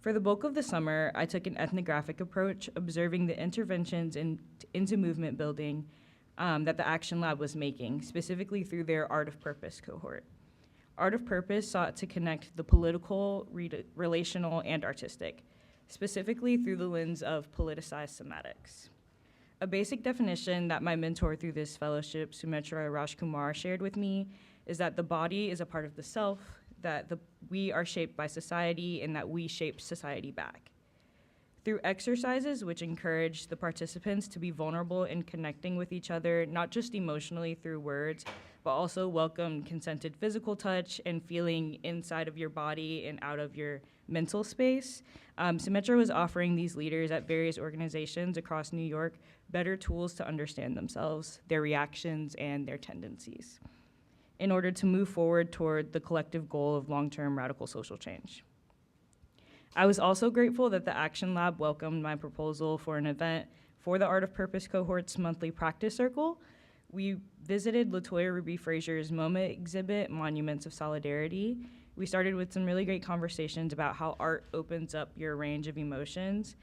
For the bulk of the summer, I took an ethnographic approach, observing the interventions into movement building that the Action Lab was making, specifically through their Art of Purpose cohort. Art of Purpose sought to connect the political, relational, and artistic, specifically through the lens of politicized somatics. A basic definition that my mentor through this fellowship, Sumetra Rajkumar, shared with me is that the body is a part of the self, that we are shaped by society, and that we shape society back. Through exercises which encourage the participants to be vulnerable in connecting with each other, not just emotionally through words, but also welcome consented physical touch and feeling inside of your body and out of your mental space, Sumetra was offering these leaders at various organizations across New York better tools to understand themselves, their reactions, and their tendencies in order to move forward toward the collective goal of long-term radical social change. I was also grateful that the Action Lab welcomed my proposal for an event for the Art of Purpose cohort's monthly practice circle. We visited LaToya Ruby Frazier's MoMA exhibit, Monuments of Solidarity. We started with some really great conversations about how art opens up your range of emotions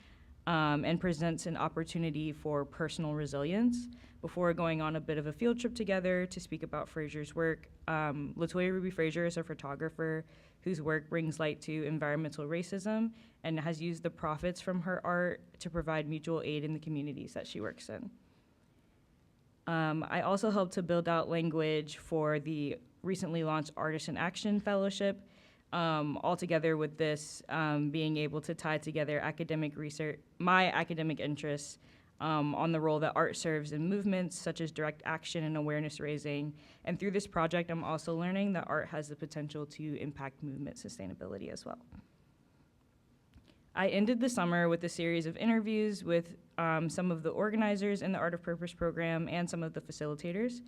and presents an opportunity for personal resilience before going on a bit of a field trip together to speak about Frazier's work. LaToya Ruby Frazier is a photographer whose work brings light to environmental racism and has used the profits from her art to provide mutual aid in the communities that she works in. I also helped to build out language for the recently launched Artist in Action Fellowship, all together with this being able to tie together academic research, my academic interests, on the role that art serves in movements such as direct action and awareness raising. And through this project, I'm also learning that art has the potential to impact movement sustainability as well. I ended the summer with a series of interviews with some of the organizers in the Art of Purpose program and some of the facilitators.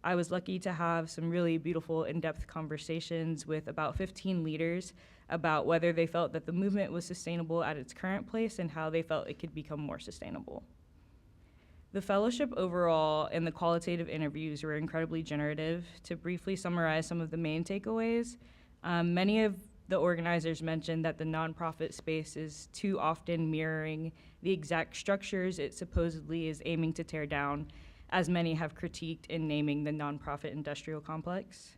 I was lucky to have some really beautiful in-depth conversations with about 15 leaders about whether they felt that the movement was sustainable at its current place and how they felt it could become more sustainable. The fellowship overall and the qualitative interviews were incredibly generative. To briefly summarize some of the main takeaways, many of the organizers mentioned that the nonprofit space is too often mirroring the exact structures it supposedly is aiming to tear down, as many have critiqued in naming the nonprofit industrial complex.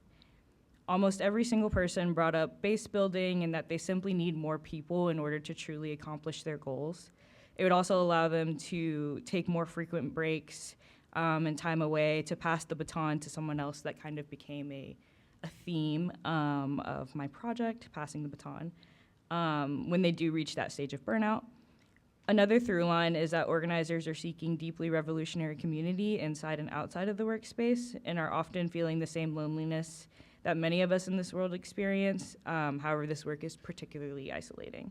Almost every single person brought up base building and that they simply need more people in order to truly accomplish their goals. It would also allow them to take more frequent breaks and time away to pass the baton to someone else. That kind of became a theme of my project, passing the baton, when they do reach that stage of burnout. Another through line is that organizers are seeking deeply revolutionary community inside and outside of the workspace and are often feeling the same loneliness that many of us in this world experience. However, this work is particularly isolating.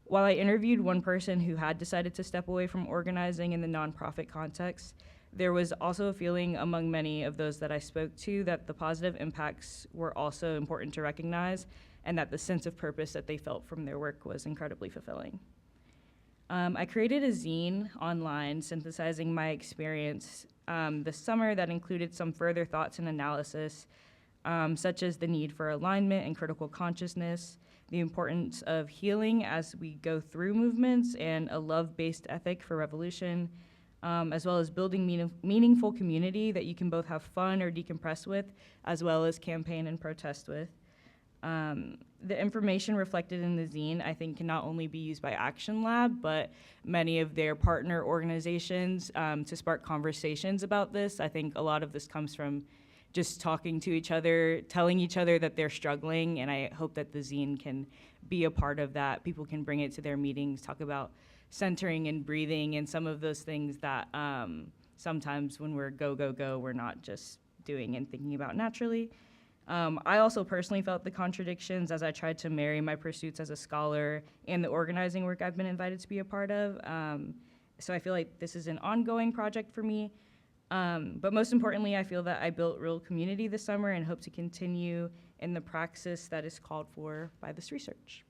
While I interviewed one person who had decided to step away from organizing in the nonprofit context, there was also a feeling among many of those that I spoke to that the positive impacts were also important to recognize and that the sense of purpose that they felt from their work was incredibly fulfilling. I created a zine online synthesizing my experience this summer that included some further thoughts and analysis, such as the need for alignment and critical consciousness, the importance of healing as we go through movements, and a love-based ethic for revolution, as well as building meaningful community that you can both have fun or decompress with, as well as campaign and protest with. The information reflected in the zine, I think, can not only be used by Action Lab, but many of their partner organizations to spark conversations about this. I think a lot of this comes from just talking to each other, telling each other that they're struggling, and I hope that the zine can be a part of that. People can bring it to their meetings, talk about centering and breathing and some of those things that sometimes when we're go, go, go, we're not just doing and thinking about naturally. I also personally felt the contradictions as I tried to marry my pursuits as a scholar and the organizing work I've been invited to be a part of. So I feel like this is an ongoing project for me. But most importantly, I feel that I built real community this summer and hope to continue in the praxis that is called for by this research.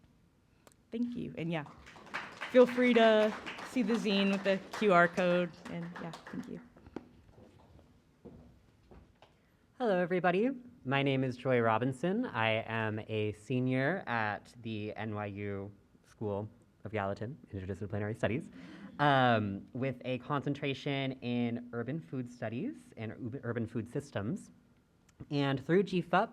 Thank you, and yeah, feel free to see the zine with the QR code, and yeah, thank you. Hello, everybody. My name is Joy Robinson. I am a senior at the NYU School of Gallatin, Interdisciplinary Studies, with a concentration in urban food studies and urban food systems. And through GFUP,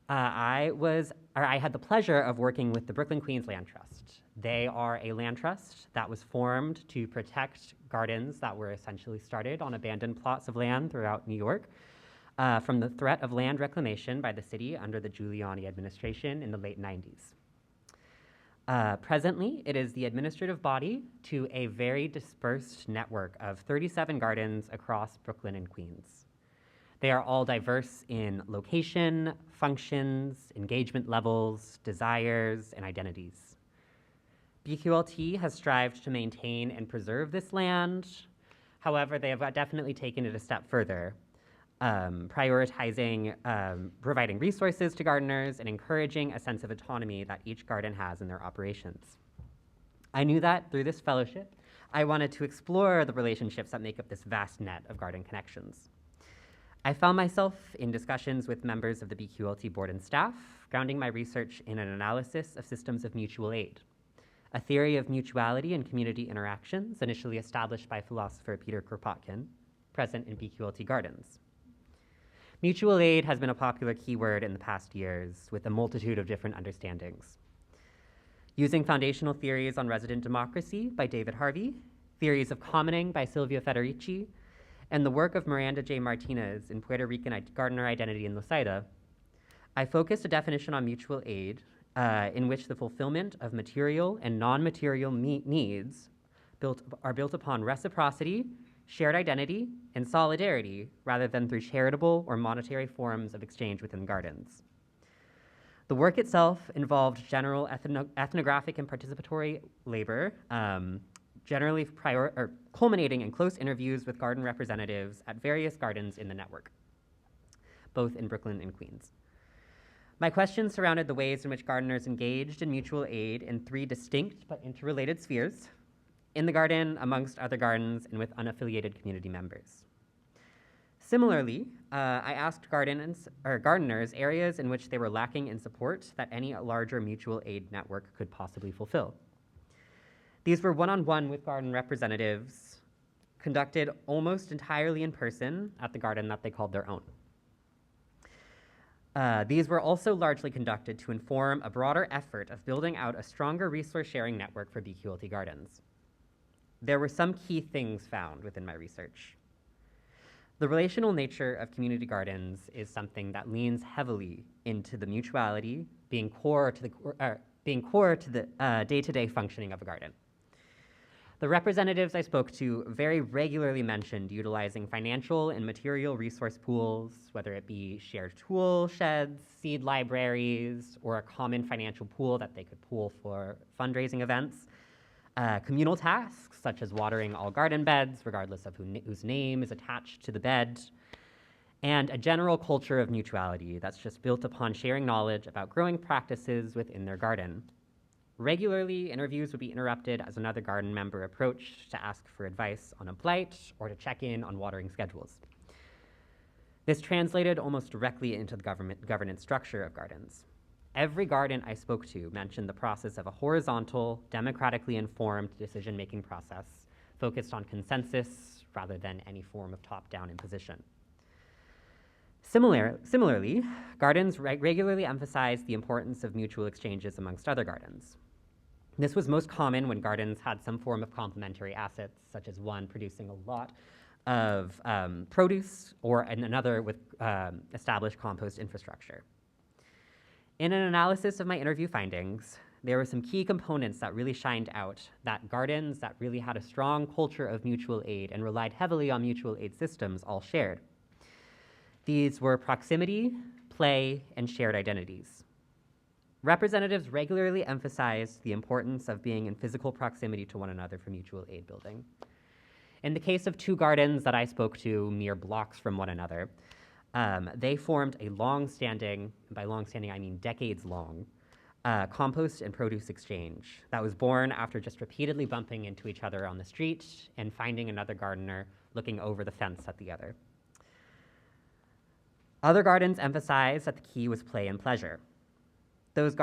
I had the pleasure of working with the Brooklyn Queens Land Trust. They are a land trust that was formed to protect gardens that were essentially started on abandoned plots of land throughout New York from the threat of land reclamation by the city under the Giuliani administration in the late 90s. Presently, it is the administrative body to a very dispersed network of 37 gardens across Brooklyn and Queens. They are all diverse in location, functions, engagement levels, desires, and identities. BQLT has strived to maintain and preserve this land. However, they have definitely taken it a step further, prioritizing providing resources to gardeners and encouraging a sense of autonomy that each garden has in their operations. I knew that through this fellowship, I wanted to explore the relationships that make up this vast net of garden connections. I found myself in discussions with members of the BQLT board and staff, grounding my research in an analysis of systems of mutual aid, a theory of mutuality and community interactions initially established by philosopher Peter Kropotkin, present in BQLT gardens. Mutual aid has been a popular keyword in the past years with a multitude of different understandings. Using foundational theories on resident democracy by David Harvey, theories of commoning by Silvia Federici, and the work of Miranda J. Martinez in Puerto Rican gardener identity in Losaida, I focused a definition on mutual aid in which the fulfillment of material and non-material needs are built upon reciprocity, shared identity, and solidarity, rather than through charitable or monetary forms of exchange within gardens. The work itself involved general ethnographic and participatory labor, generally culminating in close interviews with garden representatives at various gardens in the network, both in Brooklyn and Queens. My questions surrounded the ways in which gardeners engaged in mutual aid in 3 distinct but interrelated spheres: in the garden, amongst other gardens, and with unaffiliated community members. Similarly, I asked gardeners areas in which they were lacking in support that any larger mutual aid network could possibly fulfill. These were one-on-one with garden representatives, conducted almost entirely in person at the garden that they called their own. These were also largely conducted to inform a broader effort of building out a stronger resource-sharing network for BQLT gardens. There were some key things found within my research. The relational nature of community gardens is something that leans heavily into the mutuality being core to the day-to-day functioning of a garden. The representatives I spoke to very regularly mentioned utilizing financial and material resource pools, whether it be shared tool sheds, seed libraries, or a common financial pool that they could pool for fundraising events. Communal tasks, such as watering all garden beds, regardless of whose name is attached to the bed, and a general culture of mutuality that's just built upon sharing knowledge about growing practices within their garden. Regularly, interviews would be interrupted as another garden member approached to ask for advice on a blight or to check in on watering schedules. This translated almost directly into the governance structure of gardens. Every garden I spoke to mentioned the process of a horizontal, democratically informed decision-making process focused on consensus rather than any form of top-down imposition. Similarly, gardens regularly emphasized the importance of mutual exchanges amongst other gardens. This was most common when gardens had some form of complementary assets, such as one producing a lot of produce or another with established compost infrastructure. In an analysis of my interview findings, there were some key components that really shined out, that gardens that really had a strong culture of mutual aid and relied heavily on mutual aid systems all shared. These were proximity, play, and shared identities. Representatives regularly emphasized the importance of being in physical proximity to one another for mutual aid building. In the case of 2 gardens that I spoke to mere blocks from one another, they formed a long-standing, by long-standing I mean decades-long, compost and produce exchange that was born after just repeatedly bumping into each other on the street and finding another gardener looking over the fence at the other. Other gardens emphasized that the key was play and pleasure. Those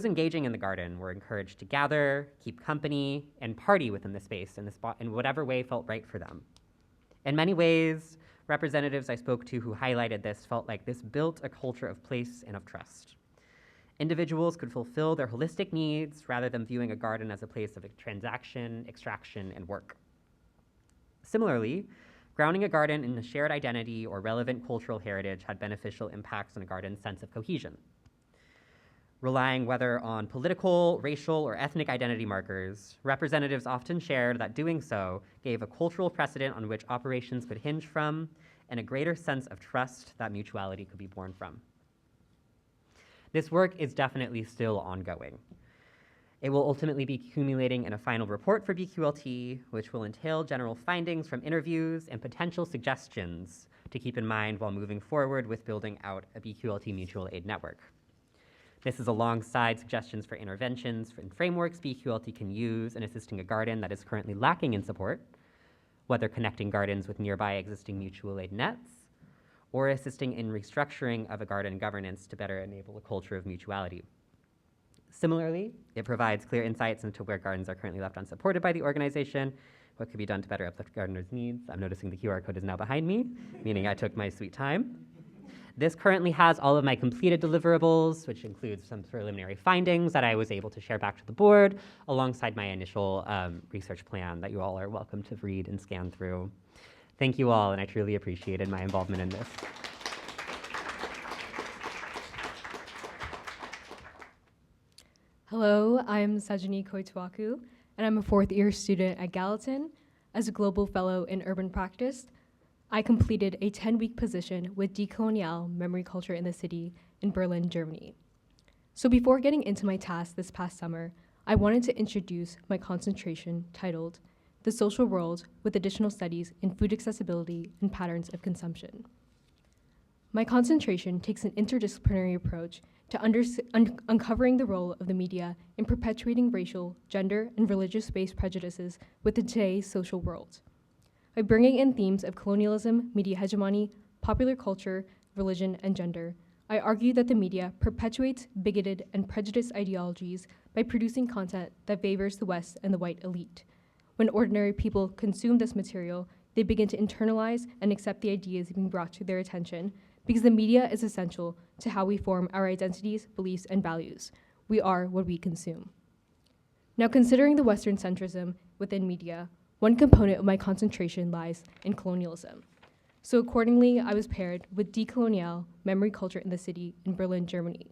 engaging in the garden were encouraged to gather, keep company, and party within the space in whatever way felt right for them. In many ways, representatives I spoke to who highlighted this felt like this built a culture of place and of trust. Individuals could fulfill their holistic needs rather than viewing a garden as a place of transaction, extraction, and work. Similarly, grounding a garden in a shared identity or relevant cultural heritage had beneficial impacts on a garden's sense of cohesion. Relying whether on political, racial, or ethnic identity markers, representatives often shared that doing so gave a cultural precedent on which operations could hinge from and a greater sense of trust that mutuality could be born from. This work is definitely still ongoing. It will ultimately be accumulating in a final report for BQLT, which will entail general findings from interviews and potential suggestions to keep in mind while moving forward with building out a BQLT mutual aid network. This is alongside suggestions for interventions and frameworks BQLT can use in assisting a garden that is currently lacking in support, whether connecting gardens with nearby existing mutual aid nets, or assisting in restructuring of a garden governance to better enable a culture of mutuality. Similarly, it provides clear insights into where gardens are currently left unsupported by the organization, what could be done to better uplift gardeners' needs. I'm noticing the QR code is now behind me, meaning I took my sweet time. This currently has all of my completed deliverables, which includes some preliminary findings that I was able to share back to the board, alongside my initial research plan that you all are welcome to read and scan through. Thank you all, and I truly appreciated my involvement in this. Hello, I'm Sajani Koituaku, and I'm a fourth-year student at Gallatin. As a global fellow in urban practice, I completed a 10-week position with Decolonial Memory Culture in the City in Berlin, Germany. So before getting into my task this past summer, I wanted to introduce my concentration titled The Social World with Additional Studies in Food Accessibility and Patterns of Consumption. My concentration takes an interdisciplinary approach to uncovering the role of the media in perpetuating racial, gender, and religious-based prejudices within today's social world. By bringing in themes of colonialism, media hegemony, popular culture, religion, and gender, I argue that the media perpetuates bigoted and prejudiced ideologies by producing content that favors the West and the white elite. When ordinary people consume this material, they begin to internalize and accept the ideas being brought to their attention, because the media is essential to how we form our identities, beliefs, and values. We are what we consume. Now, considering the Western centrism within media, one component of my concentration lies in colonialism. So accordingly, I was paired with Decolonial Memory Culture in the City in Berlin, Germany.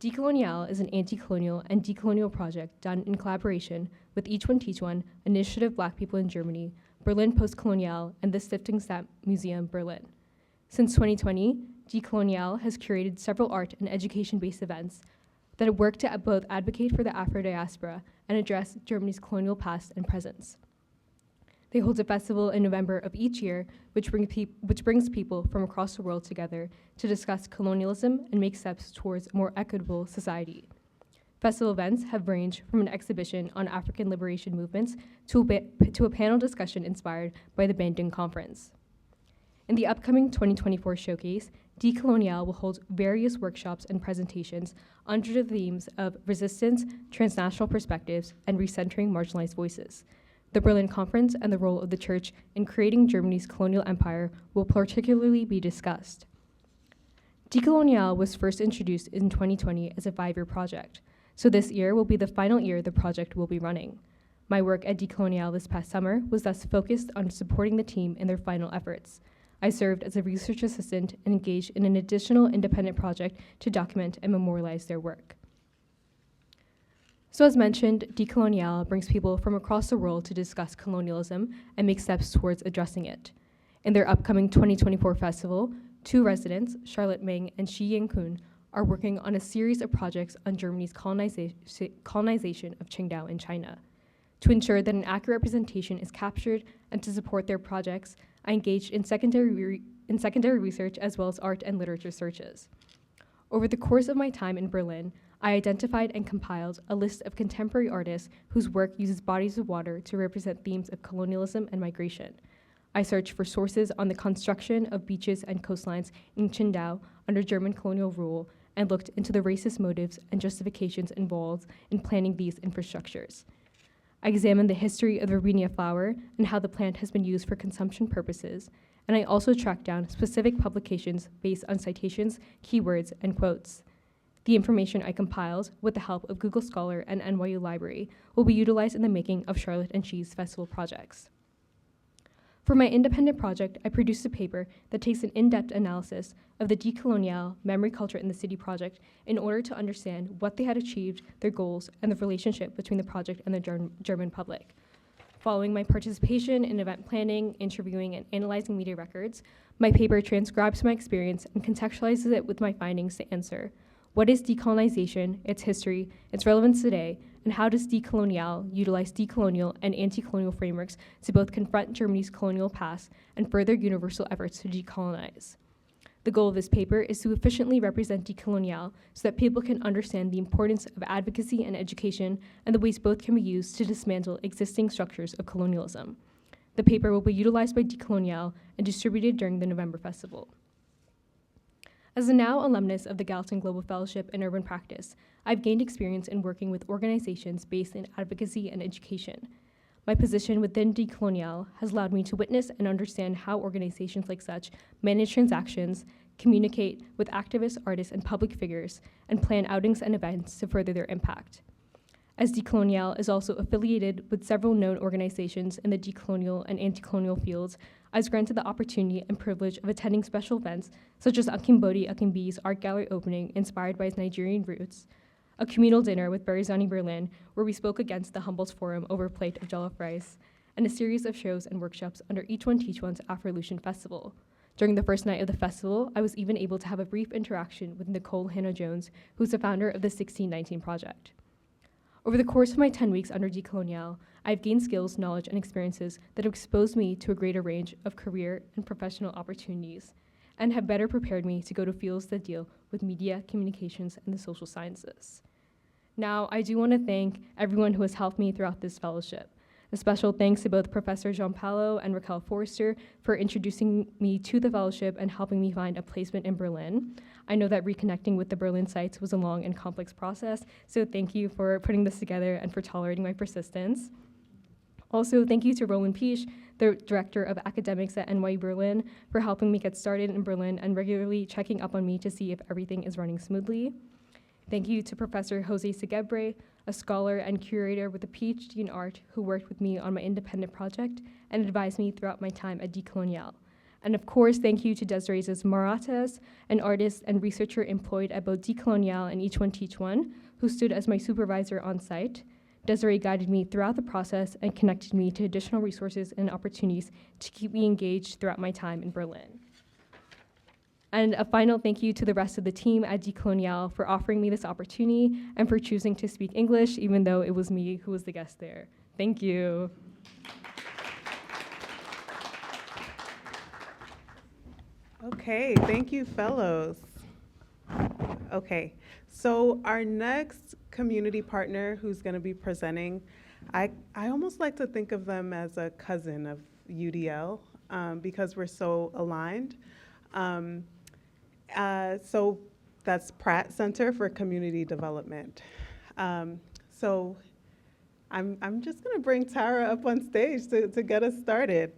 Decolonial is an anti-colonial and decolonial project done in collaboration with Each One Teach One, Initiative Black People in Germany, Berlin Postkolonial, and the Stiftungsstadt Museum, Berlin. Since 2020, Decolonial has curated several art and education-based events that work to both advocate for the Afro-diaspora and address Germany's colonial past and presence. They hold a festival in November of each year, which brings people from across the world together to discuss colonialism and make steps towards a more equitable society. Festival events have ranged from an exhibition on African liberation movements to a panel discussion inspired by the Bandung Conference. In the upcoming 2024 showcase, Decolonial will hold various workshops and presentations under the themes of resistance, transnational perspectives, and recentering marginalized voices. The Berlin Conference and the role of the church in creating Germany's colonial empire will particularly be discussed. Decolonial was first introduced in 2020 as a 5-year project, so this year will be the final year the project will be running. My work at Decolonial this past summer was thus focused on supporting the team in their final efforts. I served as a research assistant and engaged in an additional independent project to document and memorialize their work. So as mentioned, Decolonial brings people from across the world to discuss colonialism and make steps towards addressing it. In their upcoming 2024 festival, 2 residents, Charlotte Ming and Shi Yang-kun, are working on a series of projects on Germany's colonization of Qingdao in China. To ensure that an accurate representation is captured and to support their projects, I engaged in secondary research as well as art and literature searches. Over the course of my time in Berlin, I identified and compiled a list of contemporary artists whose work uses bodies of water to represent themes of colonialism and migration. I searched for sources on the construction of beaches and coastlines in Qingdao under German colonial rule and looked into the racist motives and justifications involved in planning these infrastructures. I examined the history of the Robinia flower and how the plant has been used for consumption purposes, and I also tracked down specific publications based on citations, keywords, and quotes. The information I compiled, with the help of Google Scholar and NYU Library, will be utilized in the making of Charlotte and Shi's festival projects. For my independent project, I produced a paper that takes an in-depth analysis of the Decolonial Memory Culture in the City project in order to understand what they had achieved, their goals, and the relationship between the project and the German public. Following my participation in event planning, interviewing, and analyzing media records, my paper transcribes my experience and contextualizes it with my findings to answer: what is decolonization, its history, its relevance today, and how does Decolonial utilize decolonial and anti-colonial frameworks to both confront Germany's colonial past and further universal efforts to decolonize? The goal of this paper is to efficiently represent Decolonial so that people can understand the importance of advocacy and education and the ways both can be used to dismantle existing structures of colonialism. The paper will be utilized by Decolonial and distributed during the November Festival. As a now alumnus of the Gallatin Global Fellowship in Urban Practice, I've gained experience in working with organizations based in advocacy and education. My position within Decolonial has allowed me to witness and understand how organizations like such manage transactions, communicate with activists, artists, and public figures, and plan outings and events to further their impact. As Decolonial is also affiliated with several known organizations in the decolonial and anti-colonial fields, I was granted the opportunity and privilege of attending special events such as Akimbodi Akimbi's art gallery opening inspired by his Nigerian roots, a communal dinner with Berizani Berlin, where we spoke against the Humboldt Forum over a plate of jollof rice, and a series of shows and workshops under Each One Teach One's Afro-Lucian Festival. During the first night of the festival, I was even able to have a brief interaction with Nicole Hannah-Jones, who's the founder of the 1619 Project. Over the course of my 10 weeks under Decolonial, I've gained skills, knowledge, and experiences that have exposed me to a greater range of career and professional opportunities, and have better prepared me to go to fields that deal with media, communications, and the social sciences. Now, I do want to thank everyone who has helped me throughout this fellowship. A special thanks to both Professor Jean Paulo and Raquel Forrester for introducing me to the fellowship and helping me find a placement in Berlin. I know that reconnecting with the Berlin sites was a long and complex process, so thank you for putting this together and for tolerating my persistence. Also, thank you to Roland Piech, the Director of Academics at NYU Berlin, for helping me get started in Berlin and regularly checking up on me to see if everything is running smoothly. Thank you to Professor Jose Segebre, a scholar and curator with a PhD in art who worked with me on my independent project and advised me throughout my time at Decolonial. And of course, thank you to Desiree Maratas, an artist and researcher employed at both Decolonial and Each One Teach One, who stood as my supervisor on site. Desiree guided me throughout the process and connected me to additional resources and opportunities to keep me engaged throughout my time in Berlin. And a final thank you to the rest of the team at Decolonial for offering me this opportunity and for choosing to speak English, even though it was me who was the guest there. Thank you. Okay, thank you, fellows. Okay, so our next community partner who's going to be presenting, I almost like to think of them as a cousin of UDL because we're so aligned. So that's Pratt Center for Community Development. So I'm just going to bring Tara up on stage to get us started.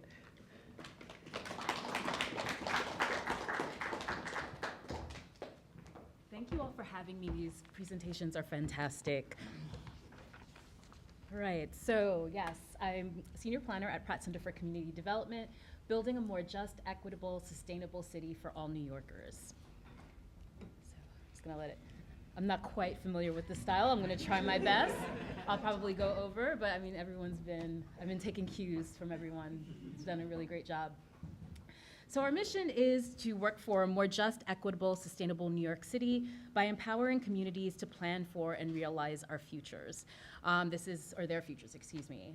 Thank you all for having me. These presentations are fantastic. All right, so yes, I'm Senior Planner at Pratt Center for Community Development, building a more just, equitable, sustainable city for all New Yorkers. So I'm just gonna let it, I'm not quite familiar with the style. I'm gonna try my best. I'll probably go over, but I mean, I've been taking cues from everyone. It's done a really great job. So our mission is to work for a more just, equitable, sustainable New York City by empowering communities to plan for and realize our futures. Their futures, excuse me.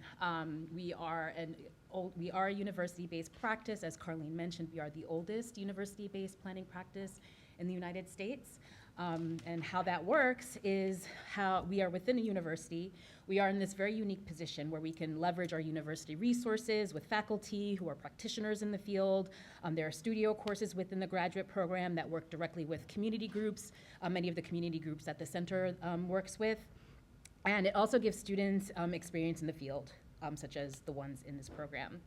We are a university-based practice. As Carlene mentioned, we are the oldest university-based planning practice in the United States. And how that works is how we are within a university. We are in this very unique position where we can leverage our university resources with faculty who are practitioners in the field. There are studio courses within the graduate program that work directly with community groups, many of the community groups that the center works with. And it also gives students experience in the field, such as the ones in this program.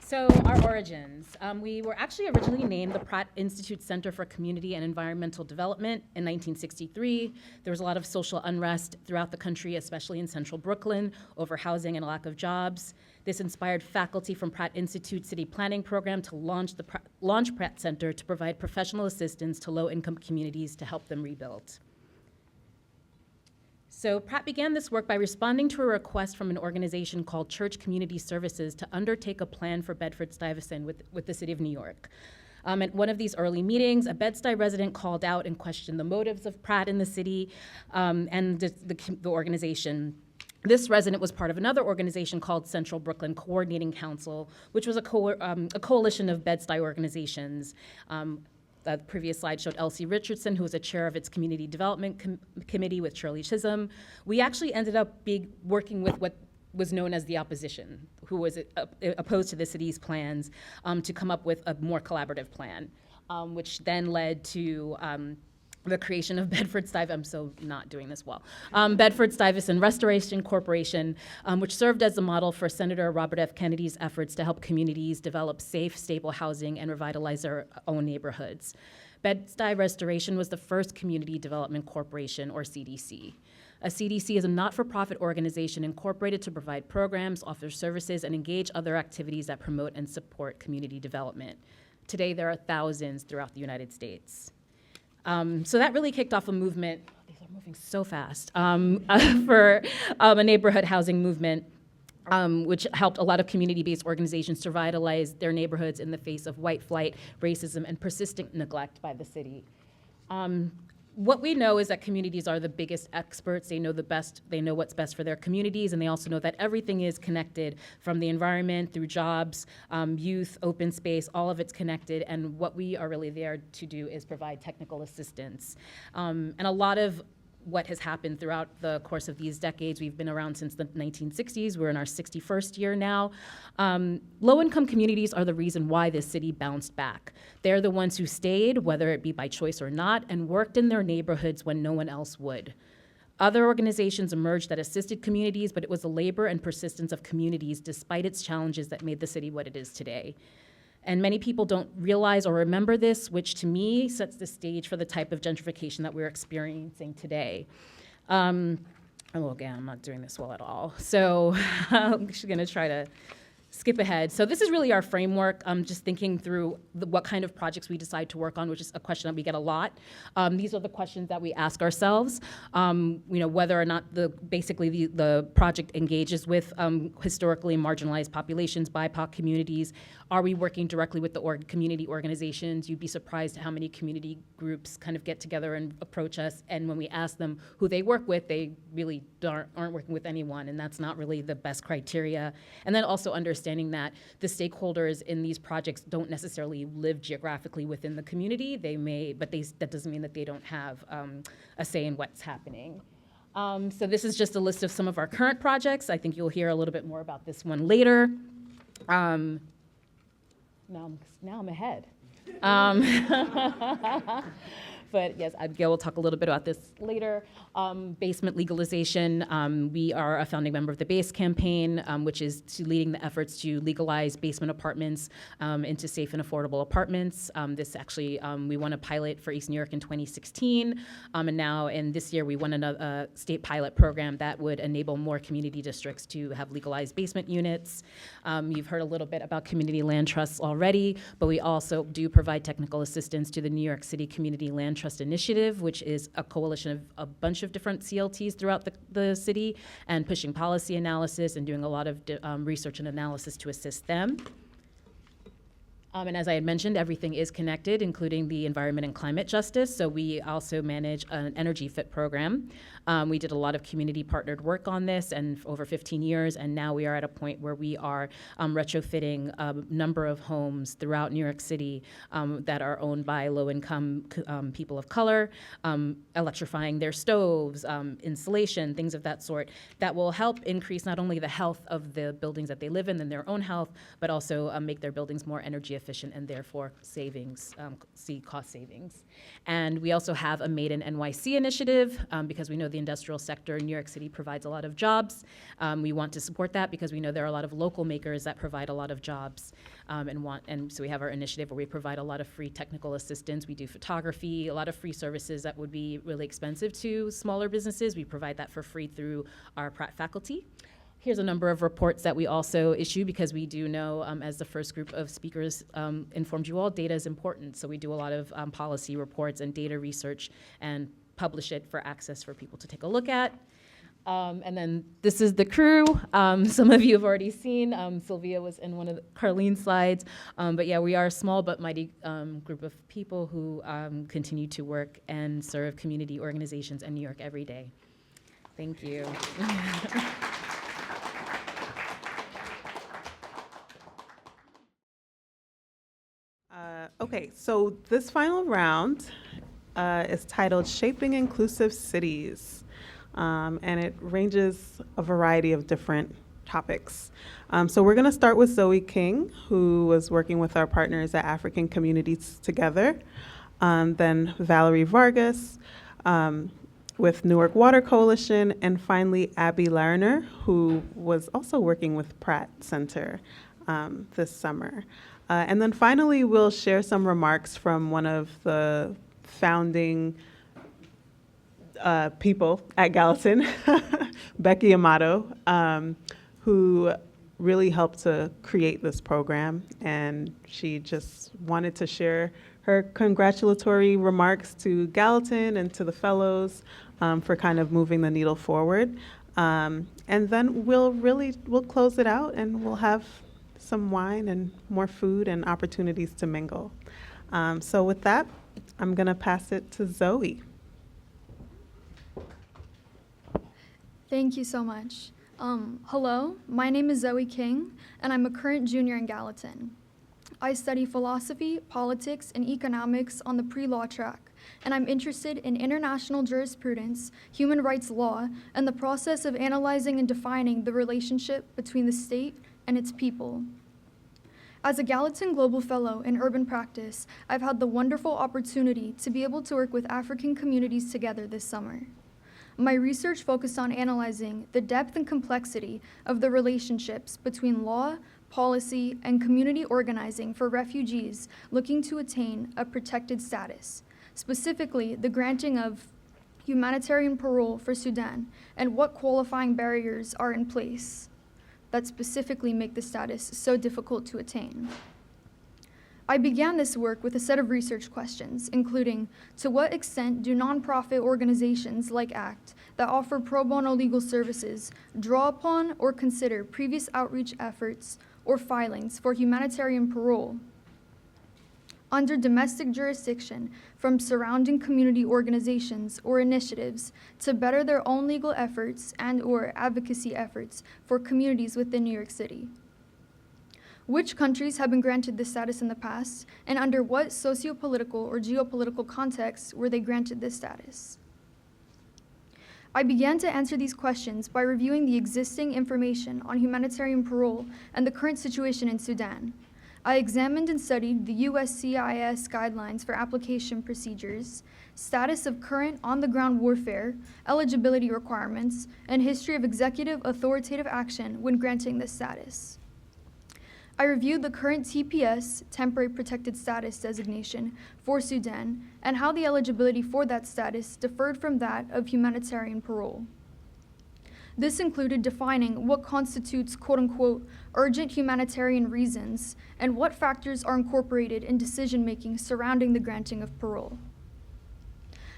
So our origins. We were actually originally named the Pratt Institute Center for Community and Environmental Development in 1963. There was a lot of social unrest throughout the country, especially in central Brooklyn, over housing and a lack of jobs. This inspired faculty from Pratt Institute City Planning Program to launch Pratt Center to provide professional assistance to low-income communities to help them rebuild. So Pratt began this work by responding to a request from an organization called Church Community Services to undertake a plan for Bedford-Stuyvesant with the city of New York. At one of these early meetings, a Bed-Stuy resident called out and questioned the motives of Pratt in the city and the organization. This resident was part of another organization called Central Brooklyn Coordinating Council, which was a coalition of Bed-Stuy organizations. The previous slide showed Elsie Richardson, who was a chair of its community development committee with Shirley Chisholm. We actually ended up working with what was known as the opposition, who was opposed to the city's plans, to come up with a more collaborative plan, which then led to the creation of Bedford-Stuyvesant, I'm so not doing this well, Bedford-Stuyvesant Restoration Corporation, which served as a model for Senator Robert F. Kennedy's efforts to help communities develop safe, stable housing and revitalize their own neighborhoods. Bed-Stuy Restoration was the first community development corporation, or CDC. A CDC is a not-for-profit organization incorporated to provide programs, offer services, and engage other activities that promote and support community development. Today, there are thousands throughout the United States. So that really kicked off a movement. moving so fast, for a neighborhood housing movement, which helped a lot of community-based organizations to revitalize their neighborhoods in the face of white flight, racism, and persistent neglect by the city. What we know is that communities are the biggest experts. They know what's best for their communities, and they also know that everything is connected, from the environment through jobs, youth, open space, all of it's connected, and what we are really there to do is provide technical assistance. And a lot of what has happened throughout the course of these decades. We've been around since the 1960s. We're in our 61st year now. Low-income communities are the reason why this city bounced back. They're the ones who stayed, whether it be by choice or not, and worked in their neighborhoods when no one else would. Other organizations emerged that assisted communities, but it was the labor and persistence of communities, despite its challenges, that made the city what it is today. And many people don't realize or remember this, which to me sets the stage for the type of gentrification that we're experiencing today. Oh, again, I'm not doing this well at all. So I'm just gonna try to skip ahead. So this is really our framework. Just thinking through what kind of projects we decide to work on, which is a question that we get a lot. These are the questions that we ask ourselves. Whether or not the project engages with historically marginalized populations, BIPOC communities. Are we working directly with the community organizations? You'd be surprised at how many community groups kind of get together and approach us. And when we ask them who they work with, they really aren't working with anyone, and that's not really the best criteria. And then also understanding that the stakeholders in these projects don't necessarily live geographically within the community. They may, but that doesn't mean that they don't have a say in what's happening. So this is just a list of some of our current projects. I think you'll hear a little bit more about this one later. Now I'm ahead. But yes, Gail will talk a little bit about this later. Basement legalization. We are a founding member of the BASE campaign, which is leading the efforts to legalize basement apartments into safe and affordable apartments. This actually, we won a pilot for East New York in 2016. And now in this year, we won a state pilot program that would enable more community districts to have legalized basement units. You've heard a little bit about community land trusts already, but we also do provide technical assistance to the New York City Community Land Trust Initiative, which is a coalition of a bunch of different CLTs throughout the city, and pushing policy analysis and doing a lot of research and analysis to assist them. And as I had mentioned, everything is connected, including the environment and climate justice. So we also manage an energy fit program. We did a lot of community partnered work on this and over 15 years, and now we are at a point where we are retrofitting a number of homes throughout New York City that are owned by low-income people of color, electrifying their stoves, insulation, things of that sort, that will help increase not only the health of the buildings that they live in and their own health, but also make their buildings more energy efficient and therefore see cost savings. And we also have a Made in NYC initiative because we know the industrial sector in New York City provides a lot of jobs. We want to support that because we know there are a lot of local makers that provide a lot of jobs and so we have our initiative where we provide a lot of free technical assistance. We do photography, a lot of free services that would be really expensive to smaller businesses. We provide that for free through our Pratt faculty. Here's a number of reports that we also issue because we do know, as the first group of speakers informed you all, data is important. So we do a lot of policy reports and data research and publish it for access for people to take a look at. And then this is the crew. Some of you have already seen. Sylvia was in one of Carlene's slides. But yeah, we are a small but mighty group of people who continue to work and serve community organizations in New York every day. Thank you. Okay, so this final round is titled Shaping Inclusive Cities, and it ranges a variety of different topics. So we're going to start with Zoe King, who was working with our partners at African Communities Together, then Valerie Vargas with Newark Water Coalition, and finally Abby Larner, who was also working with Pratt Center this summer. And then finally, we'll share some remarks from one of the founding people at Gallatin, Becky Amato, who really helped to create this program, and she just wanted to share her congratulatory remarks to Gallatin and to the fellows for kind of moving the needle forward. And then we'll close it out, and we'll have some wine and more food and opportunities to mingle. So with that, I'm going to pass it to Zoe. Thank you so much. Hello, my name is Zoe King, and I'm a current junior in Gallatin. I study philosophy, politics, and economics on the pre-law track, and I'm interested in international jurisprudence, human rights law, and the process of analyzing and defining the relationship between the state and its people. As a Gallatin Global Fellow in Urban Practice, I've had the wonderful opportunity to be able to work with African communities together this summer. My research focused on analyzing the depth and complexity of the relationships between law, policy, and community organizing for refugees looking to attain a protected status, specifically the granting of humanitarian parole for Sudan, and what qualifying barriers are in place that specifically make the status so difficult to attain. I began this work with a set of research questions, including, to what extent do nonprofit organizations like ACT that offer pro bono legal services draw upon or consider previous outreach efforts or filings for humanitarian parole under domestic jurisdiction from surrounding community organizations or initiatives to better their own legal efforts and/or advocacy efforts for communities within New York City? Which countries have been granted this status in the past, and under what socio-political or geopolitical contexts were they granted this status? I began to answer these questions by reviewing the existing information on humanitarian parole and the current situation in Sudan. I examined and studied the USCIS guidelines for application procedures, status of current on-the-ground warfare, eligibility requirements, and history of executive authoritative action when granting this status. I reviewed the current TPS, Temporary Protected Status designation, for Sudan and how the eligibility for that status differed from that of humanitarian parole. This included defining what constitutes quote-unquote urgent humanitarian reasons and what factors are incorporated in decision-making surrounding the granting of parole.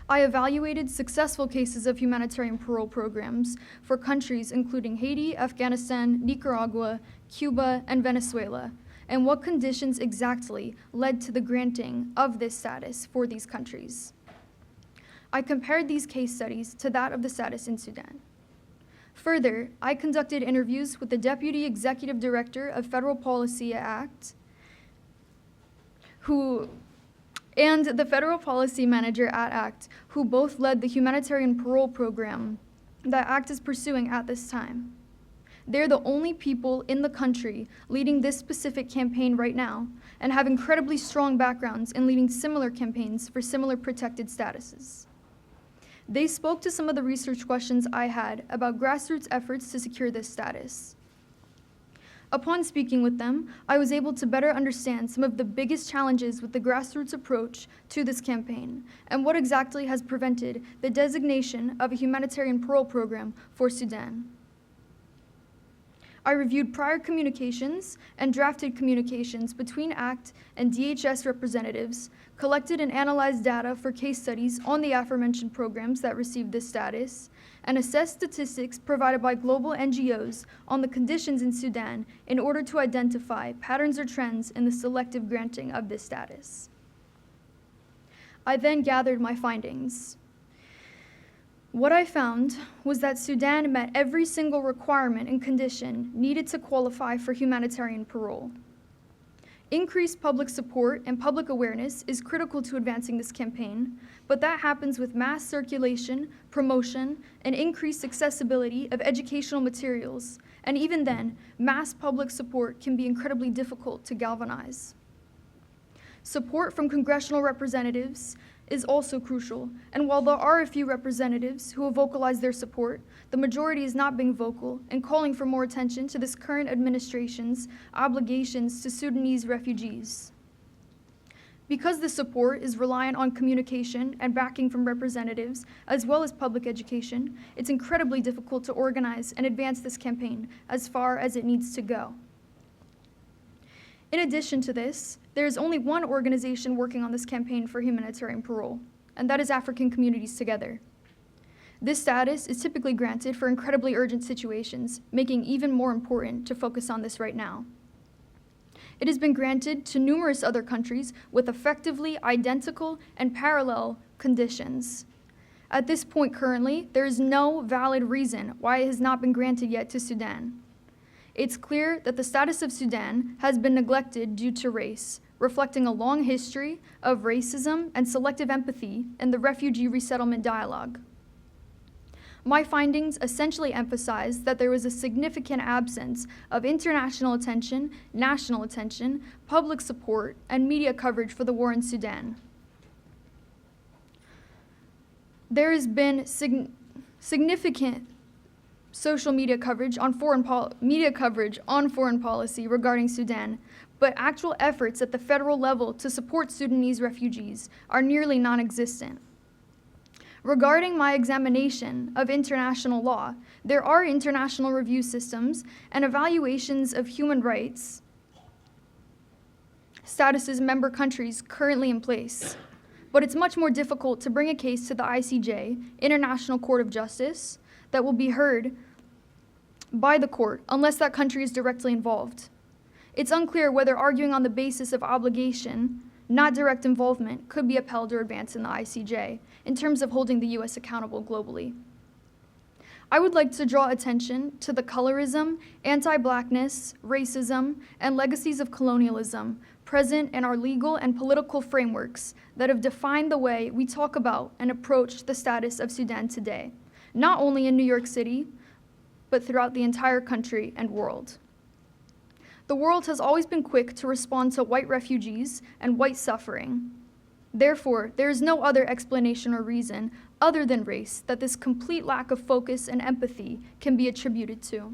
I evaluated successful cases of humanitarian parole programs for countries including Haiti, Afghanistan, Nicaragua, Cuba, and Venezuela, and what conditions exactly led to the granting of this status for these countries. I compared these case studies to that of the status in Sudan. Further, I conducted interviews with the Deputy Executive Director of Federal Policy at ACT, and the Federal Policy Manager at ACT, who both led the humanitarian parole program that ACT is pursuing at this time. They're the only people in the country leading this specific campaign right now and have incredibly strong backgrounds in leading similar campaigns for similar protected statuses. They spoke to some of the research questions I had about grassroots efforts to secure this status. Upon speaking with them, I was able to better understand some of the biggest challenges with the grassroots approach to this campaign and what exactly has prevented the designation of a humanitarian parole program for Sudan. I reviewed prior communications and drafted communications between ACT and DHS representatives, collected and analyzed data for case studies on the aforementioned programs that received this status, and assessed statistics provided by global NGOs on the conditions in Sudan in order to identify patterns or trends in the selective granting of this status. I then gathered my findings. What I found was that Sudan met every single requirement and condition needed to qualify for humanitarian parole. Increased public support and public awareness is critical to advancing this campaign, but that happens with mass circulation, promotion, and increased accessibility of educational materials, and even then, mass public support can be incredibly difficult to galvanize. Support from congressional representatives is also crucial, and while there are a few representatives who have vocalized their support, the majority is not being vocal and calling for more attention to this current administration's obligations to Sudanese refugees. Because this support is reliant on communication and backing from representatives, as well as public education, it's incredibly difficult to organize and advance this campaign as far as it needs to go. In addition to this, there is only one organization working on this campaign for humanitarian parole, and that is African Communities Together. This status is typically granted for incredibly urgent situations, making it even more important to focus on this right now. It has been granted to numerous other countries with effectively identical and parallel conditions. At this point currently, there is no valid reason why it has not been granted yet to Sudan. It's clear that the status of Sudan has been neglected due to race, reflecting a long history of racism and selective empathy in the refugee resettlement dialogue. My findings essentially emphasize that there was a significant absence of international attention, national attention, public support, and media coverage for the war in Sudan. There has been significant social media coverage on foreign policy regarding Sudan, but actual efforts at the federal level to support Sudanese refugees are nearly non-existent. Regarding my examination of international law, there are international review systems and evaluations of human rights statuses in member countries currently in place. But it's much more difficult to bring a case to the ICJ, International Court of Justice, that will be heard by the court unless that country is directly involved. It's unclear whether arguing on the basis of obligation, not direct involvement, could be upheld or advanced in the ICJ in terms of holding the US accountable globally. I would like to draw attention to the colorism, anti-Blackness, racism, and legacies of colonialism present in our legal and political frameworks that have defined the way we talk about and approach the status of Sudan today, not only in New York City, but throughout the entire country and world. The world has always been quick to respond to white refugees and white suffering. Therefore, there is no other explanation or reason other than race that this complete lack of focus and empathy can be attributed to.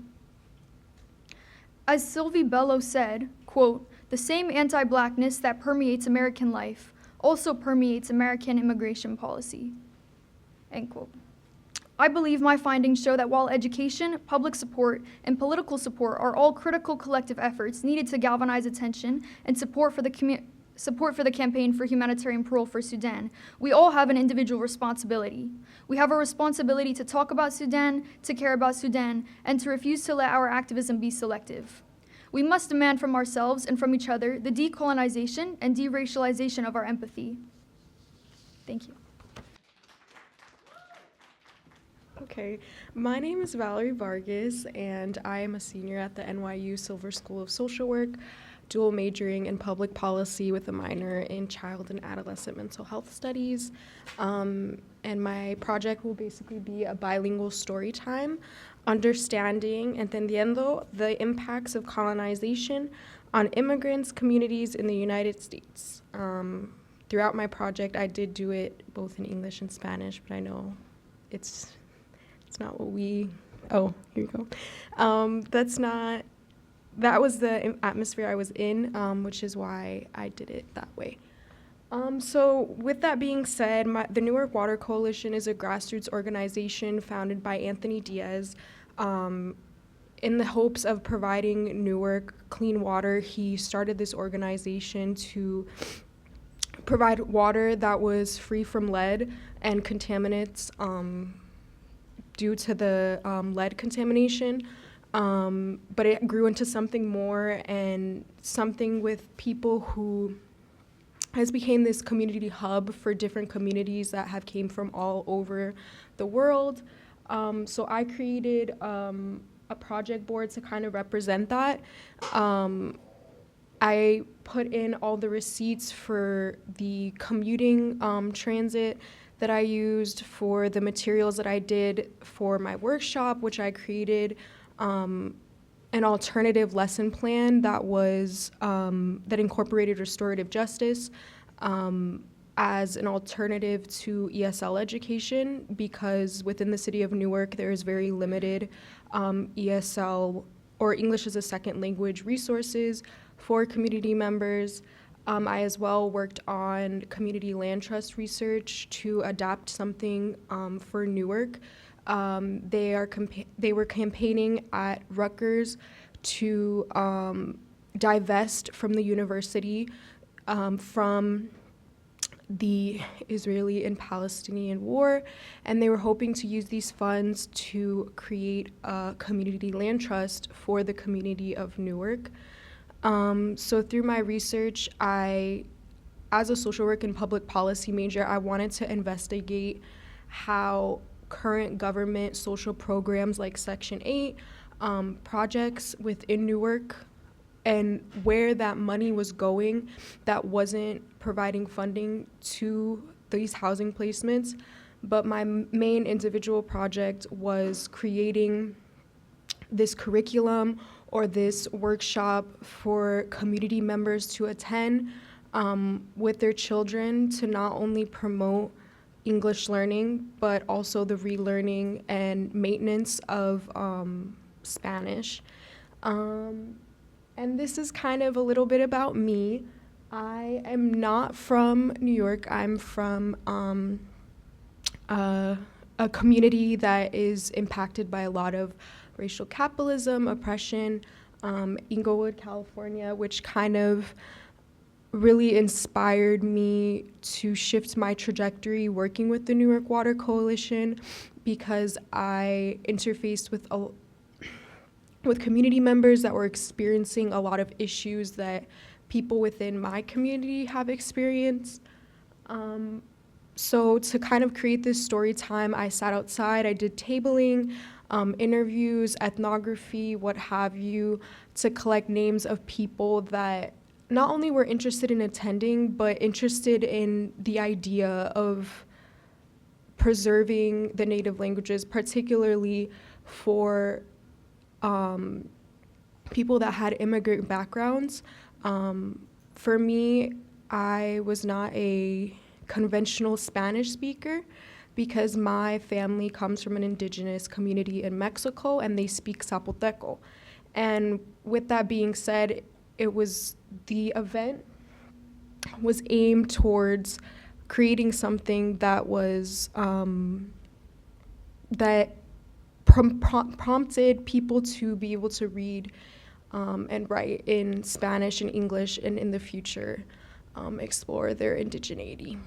As Sylvie Bello said, quote, "The same anti-Blackness that permeates American life also permeates American immigration policy," end quote. I believe my findings show that while education, public support, and political support are all critical collective efforts needed to galvanize attention and support for the campaign for humanitarian parole for Sudan, we all have an individual responsibility. We have a responsibility to talk about Sudan, to care about Sudan, and to refuse to let our activism be selective. We must demand from ourselves and from each other the decolonization and deracialization of our empathy. Thank you. Okay, my name is Valerie Vargas, and I am a senior at the NYU Silver School of Social Work, dual majoring in public policy with a minor in child and adolescent mental health studies. And my project will basically be a bilingual story time, understanding, entendiendo, the impacts of colonization on immigrants, communities in the United States. Throughout my project, I did do it both in English and Spanish, but I know it's not what we, oh, here you go. That was the atmosphere I was in, which is why I did it that way. So with that being said, the Newark Water Coalition is a grassroots organization founded by Anthony Diaz. In the hopes of providing Newark clean water, he started this organization to provide water that was free from lead and contaminants due to the lead contamination. But it grew into something more, and something with people who has became this community hub for different communities that have came from all over the world. So I created a project board to kind of represent that. I put in all the receipts for the commuting transit that I used, for the materials that I did for my workshop, which I created an alternative lesson plan that was that incorporated restorative justice as an alternative to ESL education, because within the city of Newark there is very limited ESL or English as a second language resources for community members. I as well worked on community land trust research to adapt something for Newark. They were campaigning at Rutgers to divest from the university from the Israeli and Palestinian war, and they were hoping to use these funds to create a community land trust for the community of Newark. So through my research, as a social work and public policy major, I wanted to investigate how current government social programs like Section 8, projects within Newark, and where that money was going that wasn't providing funding to these housing placements. But my main individual project was creating this curriculum or this workshop for community members to attend with their children to not only promote English learning, but also the relearning and maintenance of Spanish. And this is kind of a little bit about me. I am not from New York. I'm from a community that is impacted by a lot of racial capitalism, oppression, Inglewood, California, which kind of really inspired me to shift my trajectory working with the Newark Water Coalition, because I interfaced with community members that were experiencing a lot of issues that people within my community have experienced. So to kind of create this story time, I sat outside, I did tabling, interviews, ethnography, what have you, to collect names of people that not only were interested in attending, but interested in the idea of preserving the native languages, particularly for people that had immigrant backgrounds. For me, I was not a conventional Spanish speaker because my family comes from an indigenous community in Mexico and they speak Zapoteco. And with that being said, the event was aimed towards creating something that was, that prompted people to be able to read and write in Spanish and English, and in the future explore their indigeneity.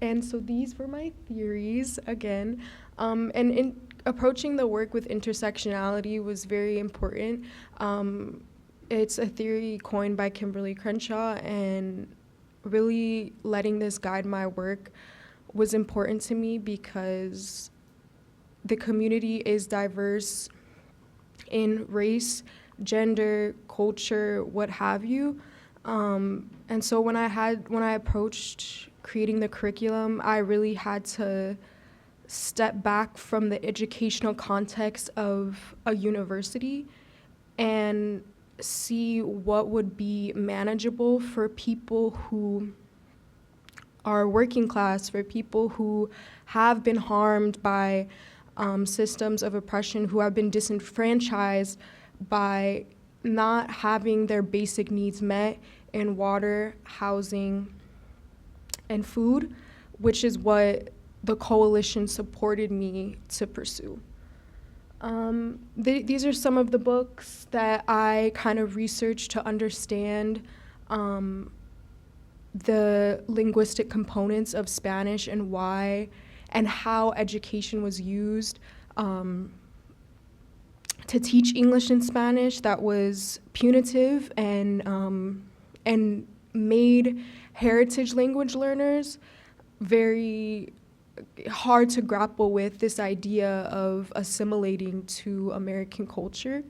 And so these were my theories again. And in approaching the work with intersectionality was very important. It's a theory coined by Kimberly Crenshaw, and really letting this guide my work was important to me because the community is diverse in race, gender, culture, what have you. And so when I approached creating the curriculum, I really had to step back from the educational context of a university and see what would be manageable for people who are working class, for people who have been harmed by systems of oppression, who have been disenfranchised by not having their basic needs met in water, housing, and food, which is what the coalition supported me to pursue. These are some of the books that I kind of researched to understand the linguistic components of Spanish and why and how education was used to teach English and Spanish that was punitive and made heritage language learners very hard to grapple with this idea of assimilating to American culture.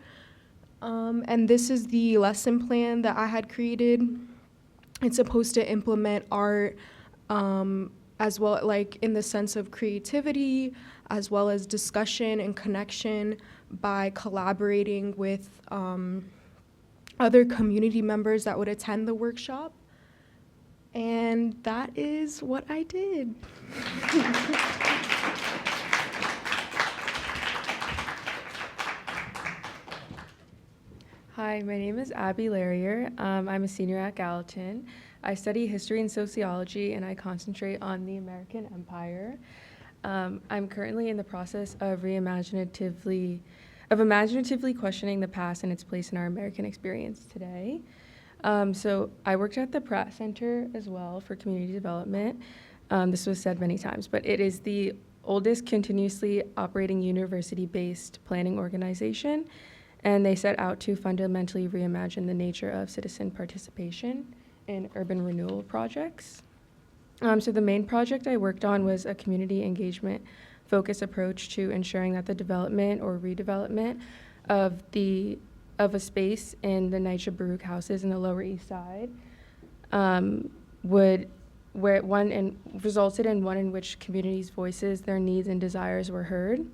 And this is the lesson plan that I had created. It's supposed to implement art as well, like in the sense of creativity, as well as discussion and connection by collaborating with other community members that would attend the workshop. And that is what I did. Hi, my name is Abby Larrier. I'm a senior at Gallatin. I study history and sociology, and I concentrate on the American Empire. I'm currently in the process of imaginatively questioning the past and its place in our American experience today. So I worked at the Pratt Center as well for community development. This was said many times, but it is the oldest continuously operating university-based planning organization, and they set out to fundamentally reimagine the nature of citizen participation in urban renewal projects. So the main project I worked on was a community engagement focused approach to ensuring that the development or redevelopment of a space in the NYU Baruch houses in the Lower East Side resulted in one in which communities' voices, their needs, and desires were heard.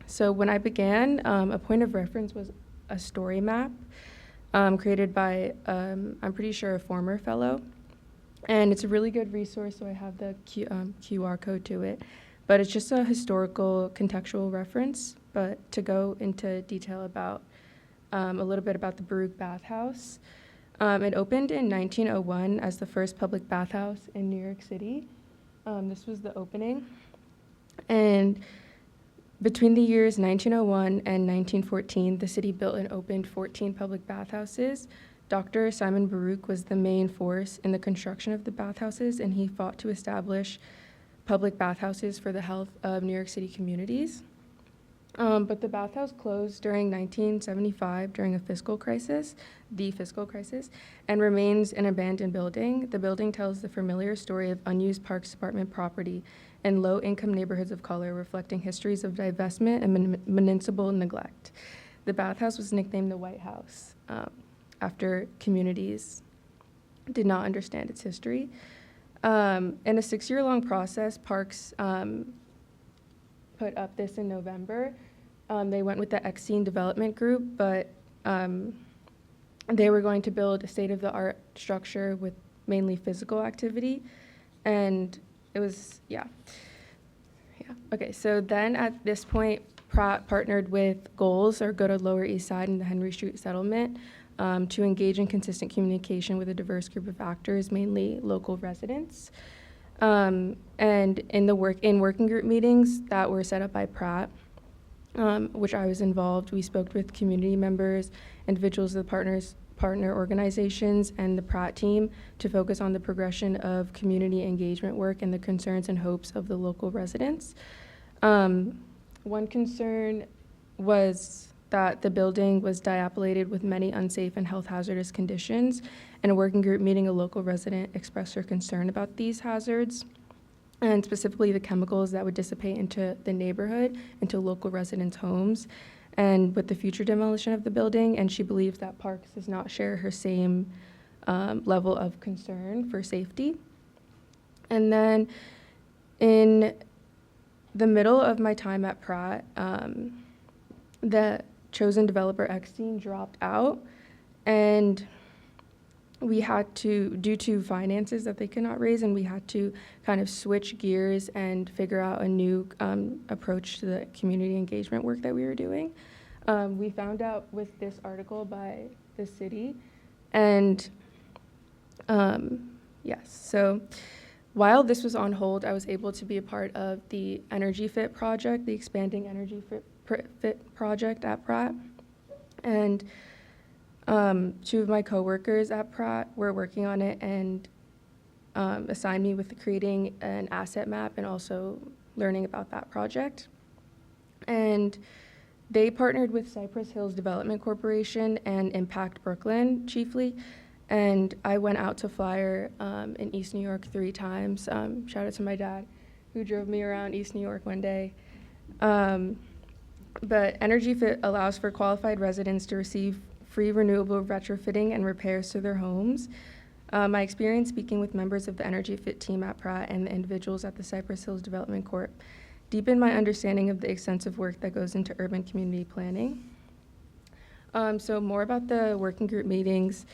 So when I began, a point of reference was a story map created by, I'm pretty sure, a former fellow. And it's a really good resource, so I have the QR code to it. But it's just a historical contextual reference. But to go into detail about a little bit about the Baruch Bathhouse, it opened in 1901 as the first public bathhouse in New York City. This was the opening. And between the years 1901 and 1914, the city built and opened 14 public bathhouses. Dr. Simon Baruch was the main force in the construction of the bathhouses, and he fought to establish public bathhouses for the health of New York City communities. But the bathhouse closed during 1975 during the fiscal crisis, and remains an abandoned building. The building tells the familiar story of unused Parks Department property in low-income neighborhoods of color, reflecting histories of divestment and municipal neglect. The bathhouse was nicknamed the White House after communities did not understand its history. In a 6-year-long process, Parks put up this in November. They went with the X-Scene Development Group, but they were going to build a state-of-the-art structure with mainly physical activity, and it was, Okay, so then at this point, Pratt partnered with Goals, or Go to Lower East Side in the Henry Street Settlement, to engage in consistent communication with a diverse group of actors, mainly local residents. And in working group meetings that were set up by Pratt, which I was involved, we spoke with community members, individuals of the partner organizations, and the Pratt team to focus on the progression of community engagement work and the concerns and hopes of the local residents. One concern was that the building was dilapidated with many unsafe and health hazardous conditions. In a working group meeting, a local resident expressed her concern about these hazards, and specifically the chemicals that would dissipate into the neighborhood, into local residents' homes, and with the future demolition of the building. And she believes that Parks does not share her same level of concern for safety. And then in the middle of my time at Pratt, the chosen developer X-Scene dropped out, and we had to, due to finances that they could not raise, and we had to kind of switch gears and figure out a new approach to the community engagement work that we were doing. We found out with this article by the city, and so while this was on hold, I was able to be a part of the Energy Fit project, the expanding Energy Fit project at Pratt. And 2 of my coworkers at Pratt were working on it and assigned me with creating an asset map and also learning about that project. And they partnered with Cypress Hills Development Corporation and Impact Brooklyn chiefly. And I went out to Flyer in East New York 3 times. Shout out to my dad, who drove me around East New York one day. But Energy Fit allows for qualified residents to receive free renewable retrofitting and repairs to their homes. My experience speaking with members of the Energy Fit team at Pratt and the individuals at the Cypress Hills Development Corp deepened my understanding of the extensive work that goes into urban community planning. So more about the working group meetings.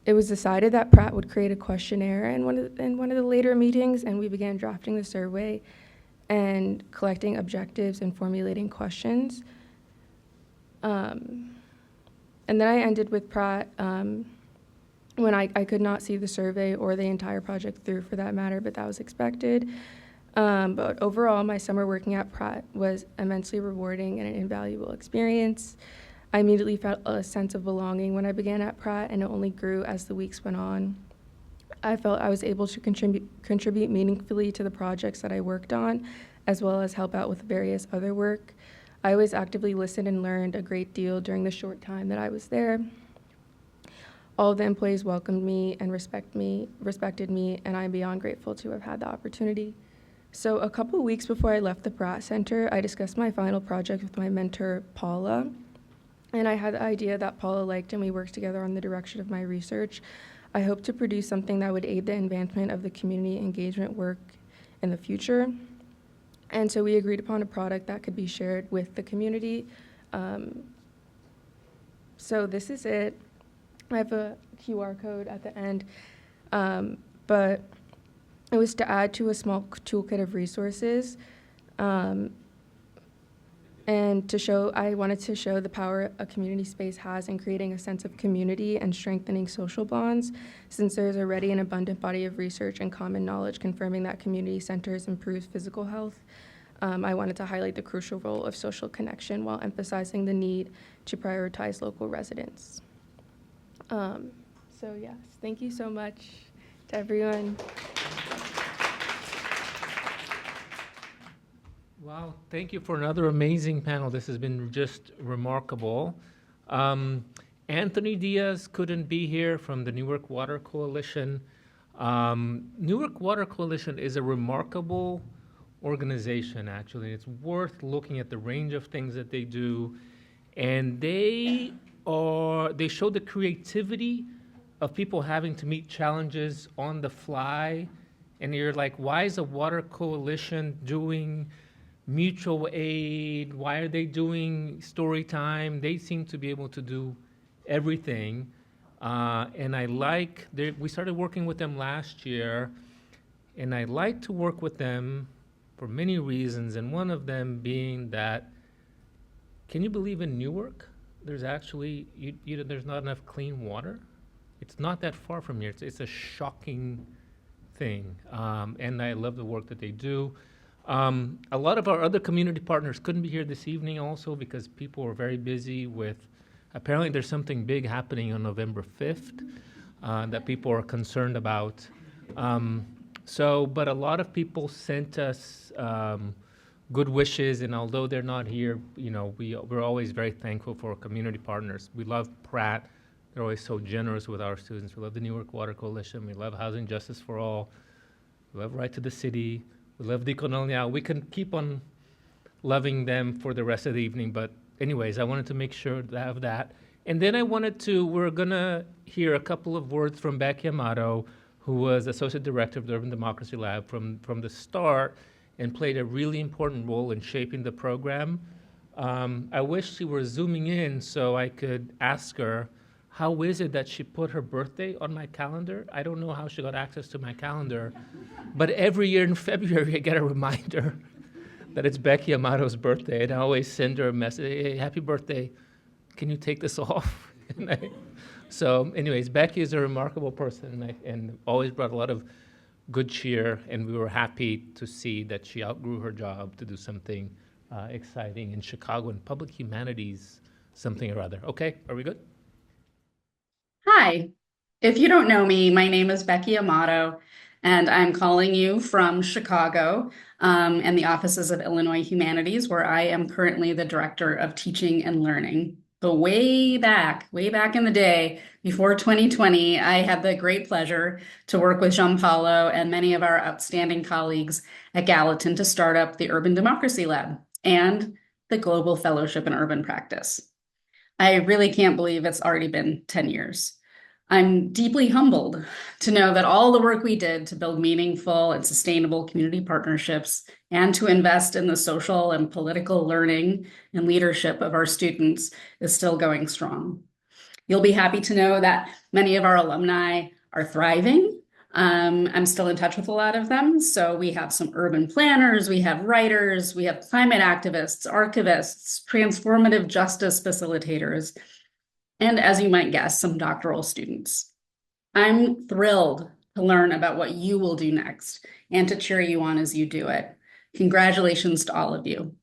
It was decided that Pratt would create a questionnaire in one of the later meetings, and we began drafting the survey and collecting objectives and formulating questions. And then I ended with Pratt when I could not see the survey or the entire project through for that matter, but that was expected. But overall, my summer working at Pratt was immensely rewarding and an invaluable experience. I immediately felt a sense of belonging when I began at Pratt, and it only grew as the weeks went on. I felt I was able to contribute meaningfully to the projects that I worked on, as well as help out with various other work. I always actively listened and learned a great deal during the short time that I was there. All of the employees welcomed me and respected me, and I'm beyond grateful to have had the opportunity. So a couple of weeks before I left the Pratt Center, I discussed my final project with my mentor, Paula. And I had the idea that Paula liked, and we worked together on the direction of my research. I hope to produce something that would aid the advancement of the community engagement work in the future. And so we agreed upon a product that could be shared with the community. So this is it. I have a QR code at the end, but it was to add to a small toolkit of resources. And I wanted to show the power a community space has in creating a sense of community and strengthening social bonds, since there's already an abundant body of research and common knowledge confirming that community centers improve physical health. I wanted to highlight the crucial role of social connection while emphasizing the need to prioritize local residents. So yes, thank you so much to everyone. Wow, thank you for another amazing panel. This has been just remarkable. Anthony Diaz couldn't be here from the Newark Water Coalition. Newark Water Coalition is a remarkable organization, actually. It's worth looking at the range of things that they do. And they show the creativity of people having to meet challenges on the fly. And you're like, why is a water coalition doing mutual aid? Why are they doing story time? They seem to be able to do everything. And we started working with them last year, and I like to work with them for many reasons, and one of them being that, can you believe in Newark, there's actually, there's not enough clean water? It's not that far from here. It's a shocking thing, and I love the work that they do. A lot of our other community partners couldn't be here this evening also because people were very busy with, apparently there's something big happening on November 5th that people are concerned about. But a lot of people sent us good wishes, and although they're not here, we're always very thankful for our community partners. We love Pratt. They're always so generous with our students. We love the Newark Water Coalition. We love Housing Justice for All. We love Right to the City. We love Decolonial. We can keep on loving them for the rest of the evening, but anyways, I wanted to make sure to have that. And then we're gonna hear a couple of words from Becky Amato, who was Associate Director of the Urban Democracy Lab from the start and played a really important role in shaping the program. I wish she were zooming in so I could ask her, how is it that she put her birthday on my calendar? I don't know how she got access to my calendar, but every year in February I get a reminder that it's Becky Amato's birthday, and I always send her a message, hey, happy birthday, can you take this off? So anyways, Becky is a remarkable person and always brought a lot of good cheer, and we were happy to see that she outgrew her job to do something exciting in Chicago in public humanities, something or other. Okay, are we good? Hi, if you don't know me, my name is Becky Amato, and I'm calling you from Chicago and the offices of Illinois Humanities, where I am currently the Director of Teaching and Learning. But way back in the day, before 2020, I had the great pleasure to work with Gianpaolo and many of our outstanding colleagues at Gallatin to start up the Urban Democracy Lab and the Global Fellowship in Urban Practice. I really can't believe it's already been 10 years. I'm deeply humbled to know that all the work we did to build meaningful and sustainable community partnerships and to invest in the social and political learning and leadership of our students is still going strong. You'll be happy to know that many of our alumni are thriving, I'm still in touch with a lot of them. So we have some urban planners, we have writers, we have climate activists, archivists, transformative justice facilitators, and as you might guess, some doctoral students. I'm thrilled to learn about what you will do next and to cheer you on as you do it. Congratulations to all of you.